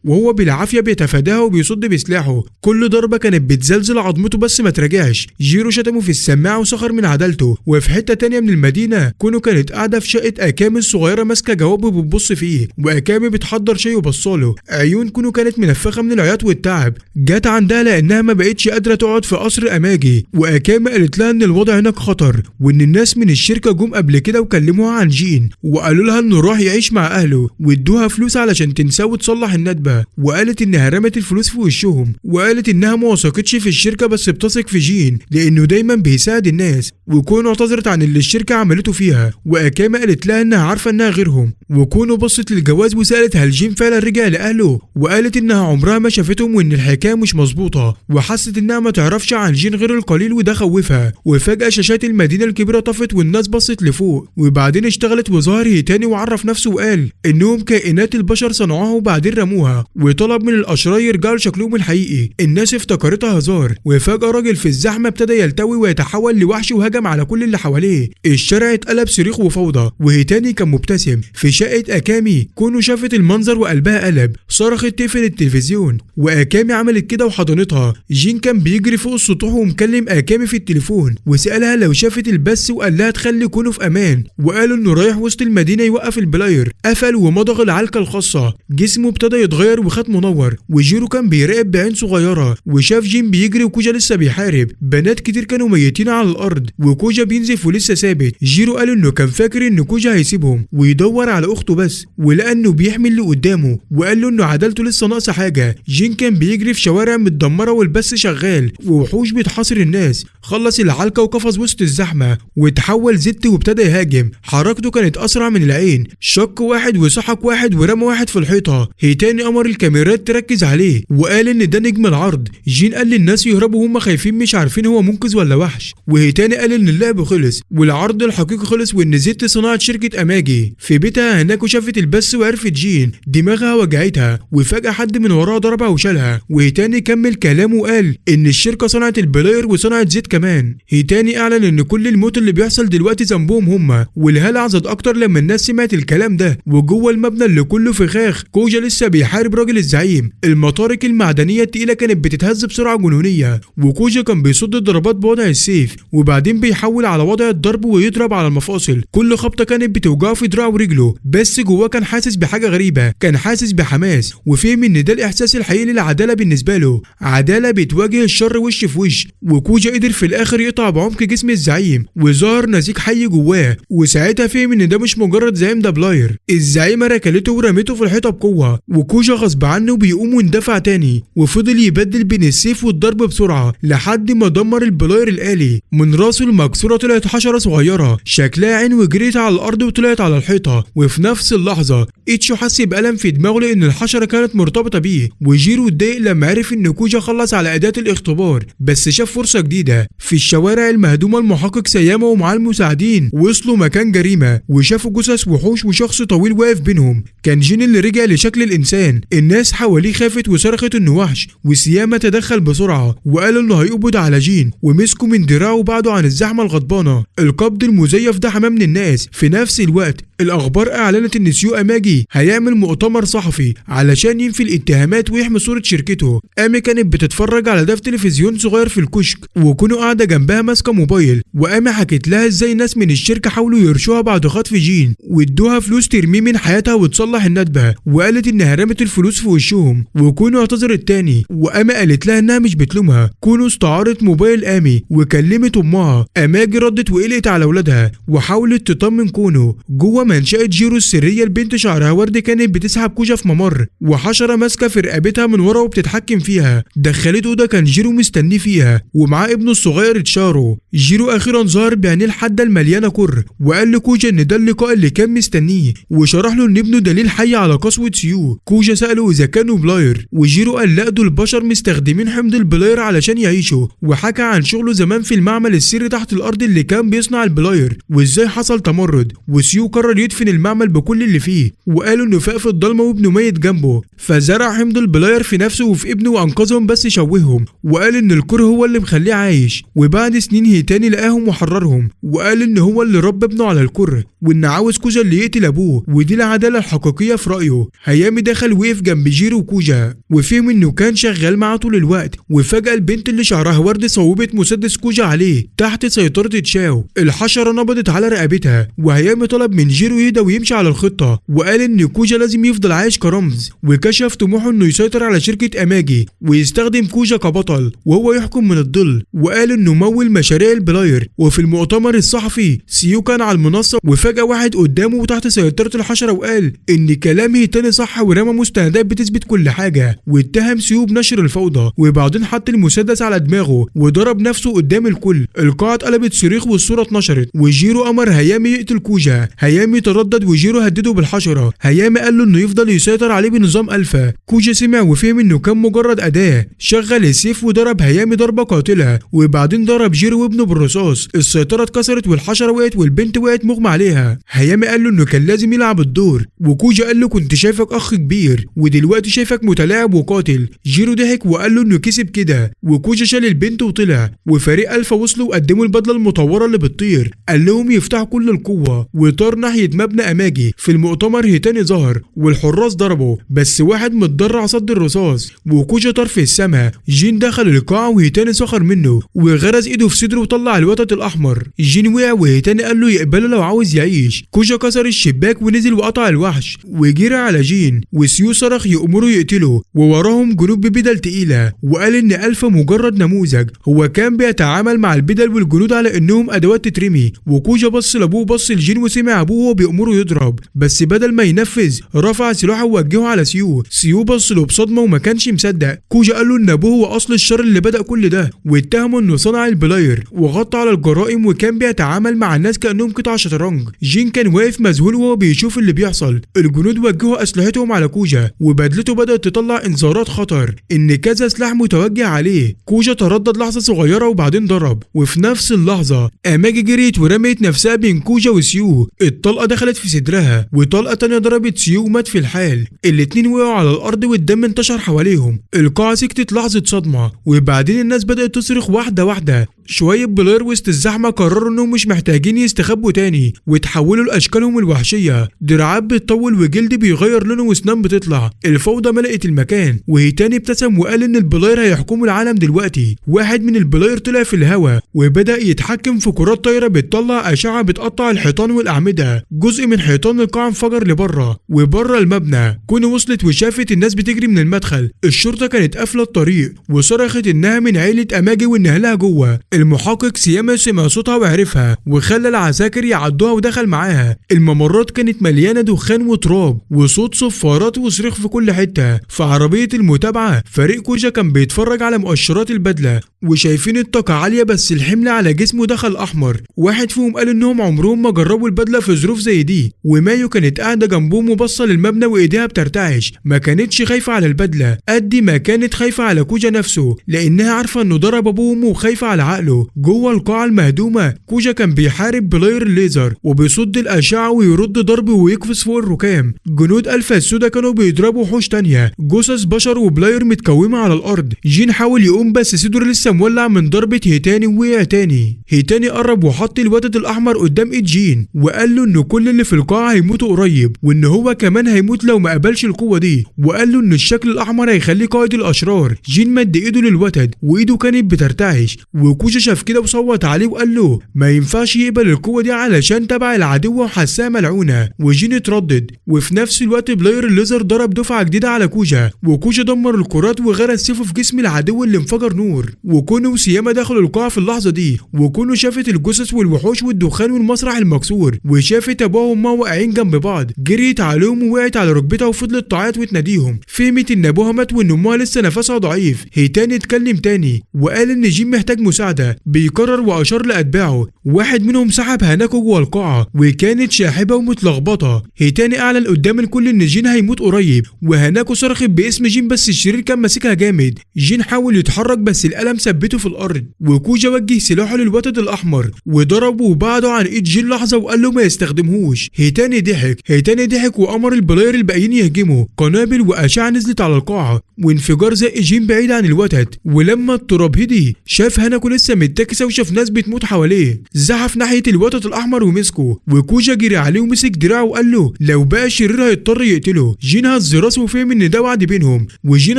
وهو بالعافيه بيتفاداها وبيصد بسلاحه. كل ضربه كانت بتزلزل عظمته بس ما تراجعش. جيرو شتمه في السماعه وسخر من عدالته. وفي حته تانيه من المدينه كونو كانت قاعده في شقه اكامي الصغيره ماسكه جواب وبتبص فيه، واكامي بتحضر شاي وبصاله. عيون كونو كانت منفخه من العياط والتعب. جت عندها لانها ما بقتش قادره تقعد في قصر اماجي، واكامي قالت لها ان الوضع هناك خطر وان الناس من الشركه جم قبل كده وكلموها عن جين وقالوا لها انه راح يعيش مع اهله وادوها فلوس علشان تنساه وتصلح الندبه. وقالت انها رمت الفلوس في وشهم، وقالت انها ما وثقتش في الشركه بس بتثق في جين لانه دايما بيساعد الناس. وكونو اعتذرت عن اللي الشركه عملته فيها، واكامي قالت لها انها عارفه انها غيرهم. وكونو بصت للجواز وسالت هل جين فعلا رجع لاهله، وقالت انها عمرها ما شافتهم وان الحكايه مش مظبوطه، وحست انها ما تعرفش عن جين غير القليل وده خوفها. وفجاه شاشات المدينه الكبيره طفت والناس بصت لفوق، وبعدين اشتغلت وظهر هيتاني وعرف نفسه وقال انهم كائنات البشر صنعوها وبعدين رموها، وطلب من الاشرار يرجعوا لشكلهم الحقيقي. الناس افتكرتها هزار، وفجاه راجل في الزحمه ابتدى يلتوي ويتحول لوحش وهجم على كل اللي حواليه. الشارع اتقلب صريخ وفوضى، وهيتاني كان مبتسم. في شقه اكامي كونو شافت المنظر وقلبها قلب، صرخت تقفل التلفزيون، واكامي عملت كده وحضنتها. جين كان بيجري فوق السطوح ومكلم اكامي في التليفون وسالها لو شافت البث، وقال لها تخلي كونو في امان، وقالوا انه رايح وسط المدينه يوقف البلاير. قفل ومضغ العلكه الخاصه. جسمه ابتدى يتغير وخد منور، وجيرو كان بيراقب بعين صغيره وشاف جين بيجري وكوجا لسه بيحارب. بنات كتير كانوا ميتين على الارض وكوجا بينزف ولسه ثابت. جيرو قال انه كان فاكر ان كوجا هيسيبهم ويدور على اخته بس، ولقى انه بيحمي اللي قدامه، وقال له انه عدالته لسه ناقصه حاجه. جين كان بيجري في شوارع متدمره والبث شغال ووحوش بتحاصر الناس. خلص العلكه وقفز وسط الزحمه وتحول زت وابتدى يهاجم. حركته كانت اسرع من العين، شق واحد وسحق واحد ورمى واحد في الحيطه. هيتاني امر الكاميرات تركز عليه وقال ان ده نجم العرض. جين قال للناس يهربوا وهم خايفين مش عارفين هو منقذ ولا وحش، وهيتاني قال ان اللعب خلص والعرض الحقيقي خلص، وان زيت صناعه شركه اماجي في بيتها هناك وشافت البث وعرفت جين. دماغها وجعتها وفجاه حد من وراها ضربها وشالها. وهيتاني كمل كلامه وقال ان الشركه صنعت البلاير وصنعت زيت كمان. هيتاني اعلن ان كل الموت اللي بيحصل دلوقتي ذنبهم هم، والهلع زاد اكتر لما الناس سمعت الكلام ده. وجوه المبنى اللي كله فخاخ كوجا لسه بيحارب راجل الزعيم. المطارق المعدنيه التقيله كانت بتتهز بسرعه جنونيه، وكوجا كان بيصد الضربات بوضع السيف وبعدين بيحول على وضع الضرب ويضرب على المفاصل. كل خبطه كانت بتوجعه في دراعه ورجله، بس جواه كان حاسس بحاجه غريبه، كان حاسس بحماس وفهم ان ده الاحساس الحقيقي للعداله بالنسبه له. عداله بتواجه الشر وش في وش. وكوجا قدر في الاخر يقطع بعمق جسم الزعيم وظهر نسيج حي جواه، وساعتها فهم ان ده مش مجرد زعيم، ده بلاير. الزعيمه ركلته ورمته في الحيطه بقوه، وكوجا غصب عنه بيقوم واندفع تاني وفضل يبدل بين السيف والضرب بسرعه لحد ما دمر البلاير الآلي. من راسه المكسوره طلعت حشره صغيره شكلها عين وجريت على الارض وطلعت على الحيطه. وفي نفس اللحظه ايتشو حس بألم في دماغه لان الحشره كانت مرتبطه بيه، وجيرو اتضايق لما عرف ان كوجا خلص على اداه الاختبار، بس شاف فرصه جديده. في الشوارع المهدومه المحقق سياما ومعاه المساعدين وصلوا مكان جريمه وشافوا جثث وحوش وشخص طويل واقف بينهم. كان جين اللي رجع لشكل الانسان. الناس حواليه خافت وصرخت انه وحش، وسياما تدخل بسرعه وقال انه هيقبض على جين، ومسكوا من دراعه وبعده عن الزحمه الغضبانه. القبض المزيف ده حماه من الناس. في نفس الوقت الاخبار اعلنت ان سيو اماجي امي هيعمل مؤتمر صحفي علشان ينفي الاتهامات ويحمي صورة شركته. امي كانت بتتفرج على ده في تلفزيون صغير في الكشك، وكونوا قاعدة جنبها ماسكة موبايل، وامي حكت لها ازاي ناس من الشركة حاولوا يرشوها بعد خطف جين وادوها فلوس ترميه من حياتها وتصلح الندبة، وقالت انها رمت الفلوس في وشهم، وكونوا اعتذرت تاني، وامي قالت لها انها مش بتلومها. كونوا استعارت موبايل امي وكلمت امها. اماجي ردت وقلقت على اولادها وحاولت تطمن كونوا. جوه منشأة جيرو السرية البنت شعرها وردي كانت بتسحب كوجا في ممر، وحشرة ماسكة في رقبتها من ورا وبتتحكم فيها. دخلت اوضه كان جيرو مستنيه فيها ومعاه ابنه الصغير تشارو. جيرو اخيرا ظهر بعينيه الحاده المليانه كر، وقال لكوجا ان ده اللقاء اللي كان مستنيه، وشرح له ان ابنه دليل حي على قسوه سيو. كوجا ساله اذا كانوا بلاير، وجيرو قال لا دول البشر مستخدمين حمض البلاير علشان يعيشوا، وحكى عن شغله زمان في المعمل السري تحت الارض اللي كان بيصنع البلاير وازاي حصل تمرد. وسيو قرر يدفن المعمل بكل اللي فيه، وقالوا انه فاق في الضلمه وابنه ميت جنبه، فزرع حمض البلاير في نفسه وفي ابنه وانقذهم بس شوههم، وقال ان الكره هو اللي مخليه عايش. وبعد سنين هيتاني لقاهم وحررهم، وقال ان هو اللي ربى ابنه على الكره، وان عاوز كوجا اللي يقتل ابوه، ودي العداله الحقيقيه في رايه. هيامي دخل وقف جنب جيرو وكوجا وفهم انه كان شغال معاه طول الوقت، وفجاه البنت اللي شعرها ورد صوبت مسدس كوجا عليه تحت سيطره تشاو. الحشره نبضت على رقبتها، وهيامي طلب من جيرو يهدى ويمشي على الخطه، وقال ان كوجا لازم يفضل عايش كرمز، وكشف طموحه انه يسيطر على شركه اماجي ويستخدم كوجا كبطل وهو يحكم من الظل، وقال انه مول مشاريع البلاير. وفي المؤتمر الصحفي سيو كان على المنصه، وفجاه واحد قدامه وتحت سيطره الحشره وقال ان كلامه تاني صح، ورمى مستندات بتثبت كل حاجه، واتهم سيو بنشر الفوضى. وبعدين حط المسدس على دماغه وضرب نفسه قدام الكل. القاعه اتقلبت صريخ والصوره اتنشرت، وجيرو امر هيامي يقتل كوجا. هيامي تردد وجيرو هدده بالحشره. هيامي قال له انه يفضل يسيطر عليه بنظام الفا. كوجا سمع وفهم انه كان مجرد اداه، شغل السيف وضرب هيامي ضربه قاتله، وبعدين ضرب جيرو وابنه بالرصاص. السيطره اتكسرت والحشره وقعت والبنت وقعت مغمى عليها. هيامي قال له انه كان لازم يلعب الدور، وكوجا قال له كنت شايفك اخ كبير ودلوقتي شايفك متلاعب وقاتل. جيرو ضحك وقال له انه كسب كده، وكوجا شال البنت وطلع. وفريق الفا وصلوا وقدموا البدله المطوره اللي بتطير، قال لهم يفتحوا كل القوه، وطار ناحيه مبنى اماجي. في المؤتمر هيتاني ظهر والحراس ضربوا، بس واحد متضرع صد الرصاص، وكوجا طار في السماء. جين دخل القاعه وهيتاني سخر منه وغرز ايده في صدره وطلع الوتد الاحمر. جين وقع وهيتاني قال له يقبله لو عاوز يعيش. كوجا كسر الشباك ونزل وقطع الوحش وجرى على جين، وسيو صرخ يأمره يقتله، ووراهم جنود ببدل تقيله، وقال ان الفا مجرد نموذج، هو كان بيتعامل مع البدل والجنود على انهم ادوات تترمي. وكوجا بص لابوه بص لجين وسمع ابوه وهو بيأمره يضرب، بس بدل ما ينفذ رفع سلاحه ووجهه على سيو. سيو بص له بصدمه وما كانش مصدق. كوجا قال له ان ابوه هو اصل الشر اللي بدأ كل ده، واتهمه انه صنع البلاير وغطى على الجرائم وكان بيتعامل مع الناس كانهم قطع شطرنج. جين كان واقف مذهول وهو بيشوف اللي بيحصل. الجنود وجهوا اسلحتهم على كوجا، وبدلته بدأت تطلع انذارات خطر ان كذا سلاح متوجه عليه. كوجا تردد لحظه صغيره وبعدين ضرب، وفي نفس اللحظه اماجي جريت ورميت نفسها بين كوجا وسيو. الطلقه دخلت في صدرها، وطلقه تانية ضربت سيو ومات في الحال. الاتنين وقعوا على الارض والدم انتشر حواليهم. القاعه سكتت لحظه صدمه، وبعدين الناس بدأت تصرخ واحده واحده. شويه بلاير وسط الزحمه قرروا انهم مش محتاجين يستخبوا تاني، وتحولوا لاشكالهم الوحشيه. دراعات بتطول وجلد بيغير لونه وسنان بتطلع. الفوضى ملأت المكان، وهيتاني ابتسم وقال ان البلاير هيحكموا العالم دلوقتي. واحد من البلاير طلع في الهواء وبدأ يتحكم في كرات طايره بتطلع اشعه بتقطع الحيطان والاعمده. جزء من حيطان القاعه انفجر لبره وبره المبنى. كوني وصلت وشافت الناس بتجري من المدخل. الشرطه كانت قافله الطريق وصرخت انها من عيله اماجي وان اهلها جوه. المحقق سياما سمع صوتها وعرفها وخلى العساكر يعدوها ودخل معاها. الممرات كانت مليانه دخان وتراب وصوت صفارات وصريخ في كل حته. في عربيه المتابعه فريق كوجا كان بيتفرج على مؤشرات البدله وشايفين الطاقه عاليه، بس الحمل على جسمه دخل احمر. واحد فيهم قال انهم عمرهم ما جربوا البدله في ظروف زي دي. ومايو كانت قاعده جنبهم وبصه للمبنى وايديها بترتعش. ما كانتش خايفه على البدله قد ما كانت خايفه على كوجا نفسه، لانها عارفه انه ضرب ابوه وامه وخايفه على عقله. جوه القاعه المهدومه كوجا كان بيحارب بلاير الليزر وبيصد الاشعه ويرد ضرب ويقفز فوق الركام. جنود الفا السودا كانوا بيضربوا وحوش تانيه، جثث بشر وبلاير متكومه على الارض. جين حاول يقوم بس صدره لسه لسه مولع من ضربة هيتاني ووقع تاني. هيتاني قرب وحط الوتد الأحمر قدام إيد جين وقال له إن كل اللي في القاعة هيموتوا قريب، وإن هو كمان هيموت لو ما قبلش القوة دي، وقال له إن الشكل الأحمر هيخليه قائد الأشرار. جين مد إيده للوتد وإيده كانت بترتعش، وكوجا شاف كده وصوت عليه وقال له ما ينفعش يقبل القوة دي علشان تبع العدو وحسها ملعونة. وجين اتردد، وفي نفس الوقت بلاير الليزر ضرب دفعة جديدة على كوجا، وكوجا دمر الكرات وغرس سيفه في جسم العدو اللي انفجر نور. وكونو وسياما دخلوا القاعة في اللحظة دي، وكونو شافت الجثث والوحوش والدخان والمسرح المكسور، وشافت ابوها وامها واقعين جنب بعض، جريت عليهم ووقعت على ركبتها وفضلت تعيط وتناديهم. فهمت ان ابوها مات وان امها لسه نفسها ضعيف. هيتاني اتكلم تاني وقال ان جين محتاج مساعدة، بيكرر واشار لاتباعه. واحد منهم سحب هاناكو جوه القاعة وكانت شاحبة ومتلخبطة. هيتاني اعلن قدام الكل ان جين هيموت قريب، وهاناكو صرخت باسم جين بس الشرير كان ماسكها جامد. جين حاول يتحرك بس القلم ثبته في الارض، وكوجا وجه سلاحه للوتد الاحمر وضربه وبعده عن ايد جين لحظة وقال له ما يستخدمهوش. هيتاني ضحك وامر البلاير الباقيين يهجموا. قنابل واشعة نزلت على القاعة وانفجار زق جين بعيد عن الوتد. ولما التراب هدي شاف هاناكو لسه متكسه وشاف ناس بتموت حواليه، زحف ناحية الوتد الاحمر ومسكه، وكوجا جري عليه ومسك دراعه وقال له لو بقى شرير هيضطر يقتله. جين هز راسه وفهم ان ده وعد بينهم، وجين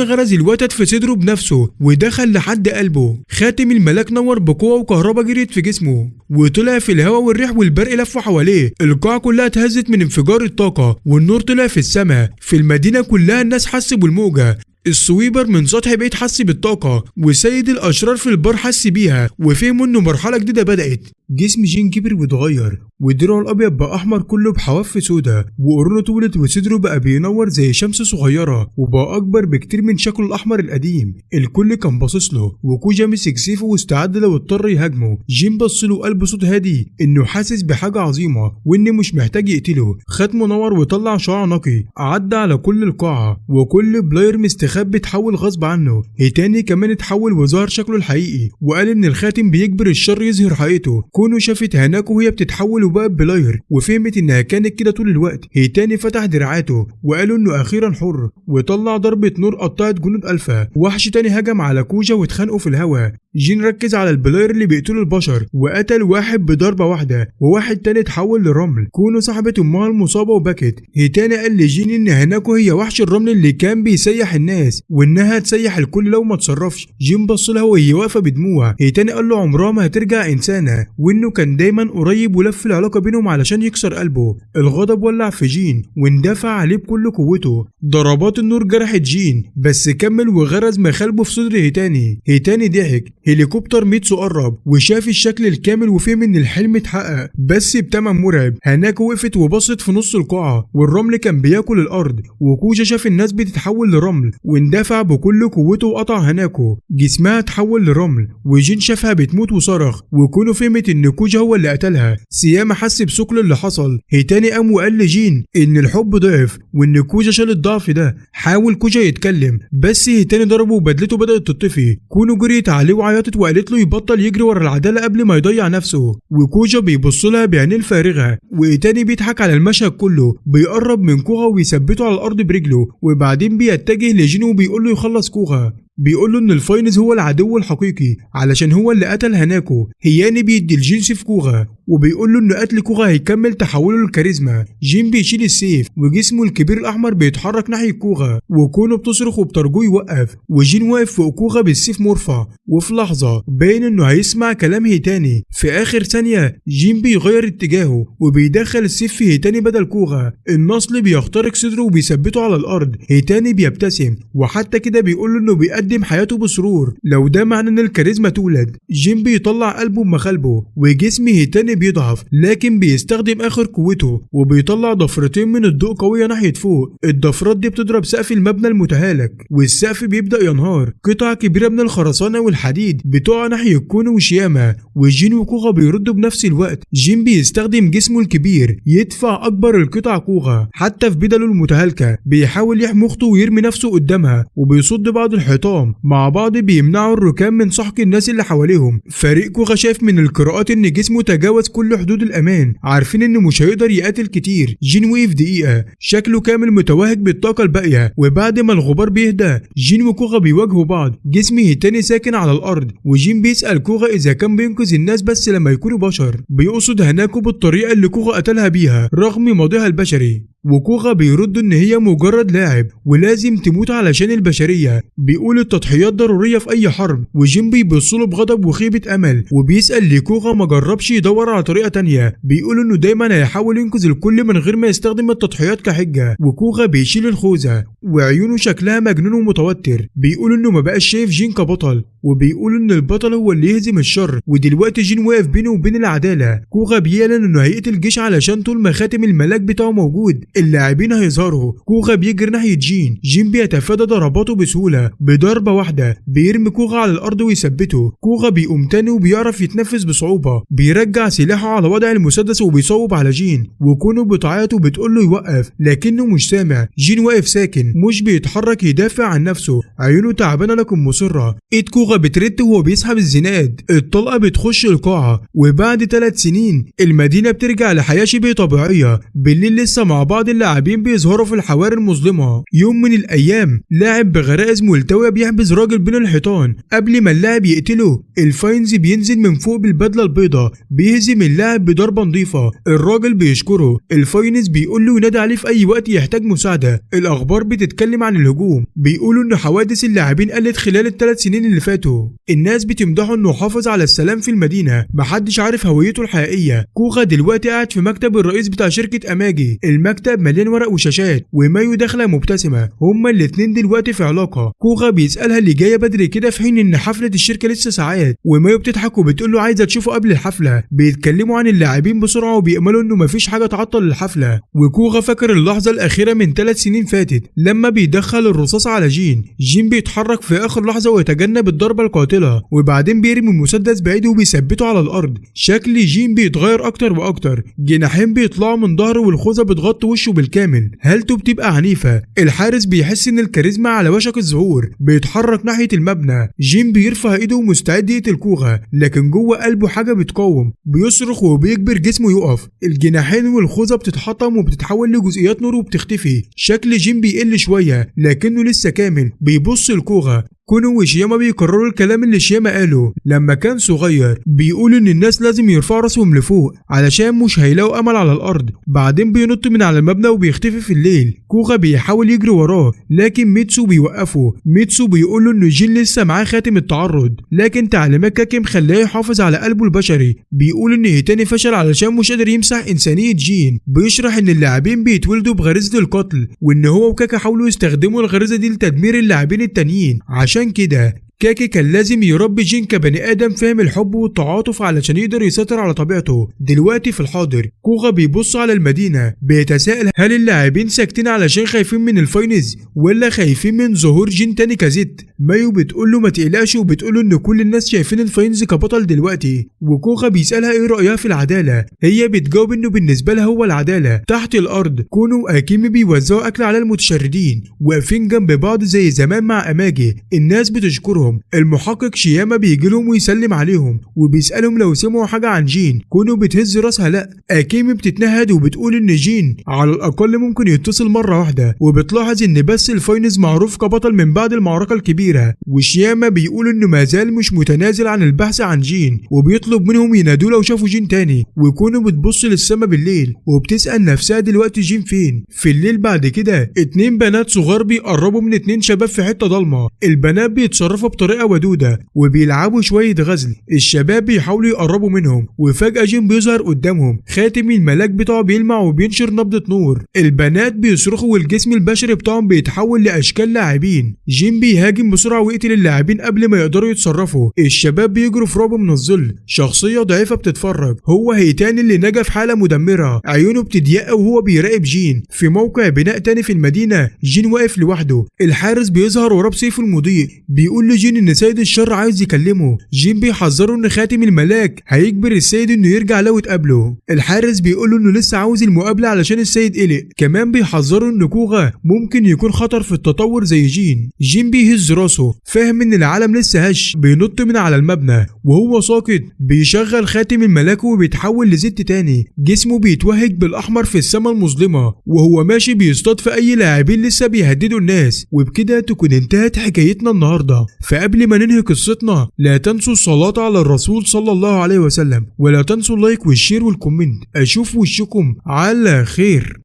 غرز الوتد في صدره بنفسه ودخل لحد قلبه. خاتم الملاك نور بقوة وكهربا جريت في جسمه وطلع في الهواء، والريح والبرق لفوا حواليه. القاعة كلها اتهزت من انفجار الطاقة، والنور طلع في السماء. في المدينة كلها الناس حس بالموجة. السويبر من سطح بيت حس بالطاقة، وسيد الأشرار في البار حس بيها وفهموا إنه مرحلة جديدة بدأت. جسم جين كبر واتغير، ودرعه الأبيض بقى أحمر كله بحواف سودا، وقرونه طولت وصدره بقى بينور زي شمس صغيرة، وبقى أكبر بكتير من شكله الأحمر القديم. الكل كان باصص له، وكوجا مسك سيفه واستعد لو اضطر يهاجمه. جين بص له وقال بصوت هادي إنه حاسس بحاجة عظيمة وإنه مش محتاج يقتله. ختمه نور وطلع شعاع نقي عدى على كل القاعة، وكل بلاير مستخبي اتحول غصب عنه. هيتاني كمان اتحول وظهر شكله الحقيقي، وقال إن الخاتم بيجبر الشر يظهر حقيقته. كونو شافت هاناكو وهي بتتحول وبقت بلاير، وفهمت انها كانت كده طول الوقت. هيتاني فتح دراعاته وقالوا انه اخيرا حر، وطلع ضربة نور قطعت جنود الفا. وحش تاني هجم على كوجا واتخانقوا في الهواء. جين ركز على البلاير اللي بيقتلوا البشر وقتل واحد بضربة واحدة، وواحد تاني اتحول لرمل. كونو صاحبت امها المصابة وبكت. هيتاني قال لجين ان هاناكو هي وحش الرمل اللي كان بيسيح الناس، وانها تسيح الكل لو ما تصرفش. جين بص لها وهي واقفة بدموع. هيتاني قال له عمرها ما هترجع انسانة، وانه كان دايما قريب ولف العلاقة بينهم علشان يكسر قلبه. الغضب ولع في جين واندفع عليه بكل قوته. ضربات النور جرحت جين بس كمل وغرز مخالبه في صدر هيتاني. هيتاني ضحك. هليكوبتر ميتسو قرب وشاف الشكل الكامل وفهم ان الحلم اتحقق بس بتمن مرعب. هاناكو وقفت وبصت في نص القاعة والرمل كان بياكل الارض، وكوجا شاف الناس بتتحول لرمل واندفع بكل قوته وقطع هاناكو. جسمها اتحول لرمل وجين شافها بتموت وصرخ، وكونو فهمت ان كوجا هو اللي قتلها. سياما حس بثقل اللي حصل. هيتاني قام وقال لجين ان الحب ضعف وان كوجا شال الضعف ده. حاول كوجا يتكلم بس هيتاني ضربه وبدلته بدأت تطفي. كونو جريت عليه وعيطت وقالت له يبطل يجري ورا العدالة قبل ما يضيع نفسه، وكوجا بيبص لها بعينين فارغة. وهيتاني بيضحك على المشهد كله، بيقرب من كوغا ويثبته على الارض برجله، وبعدين بيتجه لجين وبيقول له يخلص كوغا. بيقول له ان الفاينز هو العدو الحقيقي علشان هو اللي قتل هاناكو. هياني بيدي الجين سيف كوغا وبيقول له ان قتل كوغا هيكمل تحوله للكاريزما. جين بيشيل السيف وجسمه الكبير الاحمر بيتحرك ناحيه كوغا، وكونو بتصرخ وبترجوه يوقف. وجين واقف فوق كوغا بالسيف مرفع، وفي لحظه باين انه هيسمع كلام هيتاني. في اخر ثانيه جين بيغير اتجاهه وبيدخل السيف في هيتاني بدل كوغا. النصل بيخترق صدره وبيثبته على الارض. هيتاني بيبتسم وحتى كده بيقول له انه بيقدم حياته بسرور لو ده معنى ان الكاريزما تولد. جين بيطلع قلبه بمخالبه وجسم هيتاني بيضعف، لكن بيستخدم اخر قوته وبيطلع ضفرتين من الضوء قويه ناحيه فوق. الضفرات دي بتضرب سقف المبنى المتهالك والسقف بيبدا ينهار. قطع كبيره من الخرسانه والحديد بتقع ناحيه كونو وشياما، وجين وكوغا بيردوا بنفس الوقت. جين بيستخدم جسمه الكبير يدفع اكبر القطع كوغا حتى في بدله المتهالكه. بيحاول يحمي اخته ويرمي نفسه قدامها، وبيصد بعض الحيطان مع بعض بيمنعوا الركام من سحق الناس اللي حواليهم. فريق كوغا شايف من القراءات ان جسمه تجاوز كل حدود الامان، عارفين انه مش هيقدر يقاتل كتير. جين وقف دقيقة، شكله كامل متوهج بالطاقة الباقية، وبعد ما الغبار بيهدى جين وكوغا بيواجهوا بعض. جسمه التاني ساكن على الارض، وجين بيسأل كوغا اذا كان بينقذ الناس بس لما يكونوا بشر، بيقصد هناكو بالطريقة اللي كوغا قتلها بيها رغم ماضيها البشري. وكوغا بيرد ان هي مجرد لاعب ولازم تموت علشان البشرية، بيقول التضحيات ضرورية في اي حرب. وجين بيبصله بغضب وخيبة امل، وبيسأل ليه كوغا ما جربش يدور على طريقة تانية. بيقول انه دايما هيحاول ينقذ الكل من غير ما يستخدم التضحيات كحجة. وكوغا بيشيل الخوذة وعيونه شكلها مجنون ومتوتر، بيقول انه ما بقاش شايف جين كبطل، وبيقول ان البطل هو اللي يهزم الشر. ودلوقتي جين واقف بينه وبين العدالة. كوغا بيعلن انه هيقتل جيش علشان طول ما خاتم الملاك بتاعه موجود اللاعبين هيظهروا. كوغا بيجري ناحية جين بيتفادى ضرباته بسهولة، بضربة واحدة بيرمي كوغا على الارض ويثبته. كوغا بيقوم تاني وبيعرف يتنفس بصعوبة، بيرجع سلاحه على وضع المسدس وبيصوب على جين. وكونو بتعيط وبتقول له يوقف لكنه مش سامع. جين واقف ساكن مش بيتحرك يدافع عن نفسه، عيونه تعبانة لكن مصرة. ايد كوغا بترد وهو بيسحب الزناد، الطلقة بتخش القاعة. وبعد 3 سنين المدينة بترجع لحياة شبه طبيعية. بالليل لسه مع بعض اللاعبين بيظهروا في الحواري المظلمة. يوم من الايام لاعب بغرائز ملتوية بيحبس راجل بين الحيطان. قبل ما اللاعب يقتله الفاينز بينزل من فوق بالبدلة البيضاء، بيهزم اللاعب بضربة نظيفة. الراجل بيشكره، الفاينز بيقول له ينادي عليه في اي وقت يحتاج مساعدة. الاخبار بتتكلم عن الهجوم، بيقولوا ان حوادث اللاعبين قلت خلال ال3 سنين اللي فاتوا. الناس بتمدحه انه حافظ على السلام في المدينة، محدش عارف هويته الحقيقية. كوغا دلوقتي قاعد في مكتب الرئيس بتاع شركة اماجي، المكتب مليان ورق وشاشات، ومايو داخله مبتسمة. هما الاتنين دلوقتي في علاقة. كوغا بيسألها اللي جاية بدري كده في حين ان حفلة الشركة لسه ساعات، ومايو بتضحك وبتقول له عايزة تشوفه قبل الحفلة. بيتكلموا عن اللاعبين بسرعة وبيأملوا انه مفيش حاجة تعطل الحفلة. وكوغا فاكر اللحظة الأخيرة من 3 سنين فاتت لما بيدخل الرصاص على جين بيتحرك في آخر لحظة ويتجنب الضربة القاتلة، وبعدين بيرمي المسدس بعيد وبيثبته على الأرض. شكل جين بيتغير أكتر وأكتر، جناحين بيطلعوا من ظهره والخوذة بتغطي وشه بالكامل. هالته بتبقى عنيفة. الحارس بيحس إن الكاريزما على وشك الظهور، بيتحرك ناحية المبنى. جين بيرفع إيده ومستعد يقتل كوغا، لكن جوه قلبه حاجة بتقاوم. بيصرخ وبيجبر جسمه يقف. الجناحين والخوذة بتتحطم وبتتحول لجزئيات نور وبتختفي. شكل جين بيقل شوية لكنه لسه كامل. بيبص لكوغا. كونو وشياما بيكرروا الكلام اللي شياما قاله لما كان صغير، بيقول ان الناس لازم يرفعوا راسهم لفوق علشان مش هيلاقوا امل على الارض. بعدين بينط من على المبنى وبيختفي في الليل. كوغا بيحاول يجري وراه لكن ميتسو بيوقفه. ميتسو بيقول له ان جين لسه معاه خاتم التعرض، لكن تعليمات كاكي مخليه يحافظ على قلبه البشري. بيقول ان هيتاني فشل علشان مش قادر يمسح انسانية جين. بيشرح ان اللاعبين بيتولدوا بغريزة القتل، وان هو وكاكا حاولوا يستخدموا الغريزة دي لتدمير اللاعبين التانيين. عشان كده كاكي كان لازم يربي جين كبني ادم فاهم الحب والتعاطف علشان يقدر يسيطر على طبيعته. دلوقتي في الحاضر كوغا بيبص على المدينة، بيتساءل هل اللاعبين ساكتين علشان خايفين من الفاينز ولا خايفين من ظهور جين تاني كزيت. مايو بتقول له ما تقلقش، وبتقول له ان كل الناس شايفين الفاينز كبطل دلوقتي. وكوغا بيسألها ايه رأيها في العدالة، هي بتجاوب انه بالنسبة لها هو العدالة. تحت الارض كونو واكيمي بيوزعوا اكل على المتشردين، واقفين جنب بعض زي زمان مع اماجي. الناس بتشكرهم. المحقق شياما بيجي لهم ويسلم عليهم وبيسألهم لو سمعوا حاجة عن جين. كونو بتهز راسها لا. اكيمي بتتنهد وبتقول ان جين على الاقل ممكن يتصل مرة واحدة، وبتلاحظ ان بس الفاينز معروف كبطل من بعد المعركة الكبيرة. وشياما بيقول انه مازال مش متنازل عن البحث عن جين، وبيطلب منهم ينادوا لو شافوا جين تاني. وكونو بتبص للسما بالليل وبتسأل نفسها دلوقتي جين فين. في الليل بعد كده 2 بنات صغار بيقربوا من 2 شباب في حتة ضلمة. البنات بيتصرفوا بطريقة ودودة وبيلعبوا شوية غزل. الشباب بيحاولوا يقربوا منهم، وفجأة جين بيظهر قدامهم. خاتم الملاك بتاعه بيلمع وبينشر نبضة نور. البنات بيصرخوا والجسم البشري بتاعهم بيتحول لأشكال لاعبين. جين بيهاجم بسرعة ويقتل اللاعبين قبل ما يقدروا يتصرفوا. الشباب بيجروا في رعب من الظل. شخصية ضعيفة بتتفرج، هو هيتاني اللي نجا في حالة مدمرة. عيونه بتضيق وهو بيراقب جين. في موقع بناء تاني في المدينة جين واقف لوحده. الحارس بيظهر وراه بسيفه المضيء، بيقول لجين ان سيد الشر عايز يكلمه. جين بيحذره ان خاتم الملاك هيجبر السيد انه يرجع لو اتقابله. الحارس بيقول له انه لسه عاوز المقابله علشان السيد قلق. كمان بيحذره ان كوغا ممكن يكون خطر في التطور زي جين. جين بيهز راسه راسه، فاهم ان العالم لسه هش، بينط من على المبنى وهو ساقط بيشغل خاتم الملاك وبيتحول لزيت تاني، جسمه بيتوهج بالاحمر في السماء المظلمه، وهو ماشي بيصطاد في اي لاعبين لسه بيهددوا الناس. وبكده تكون انتهت حكايتنا النهارده. فقبل ما ننهي قصتنا لا تنسوا الصلاه على الرسول صلى الله عليه وسلم، ولا تنسوا اللايك والشير والكومنت. اشوف وشكم على خير.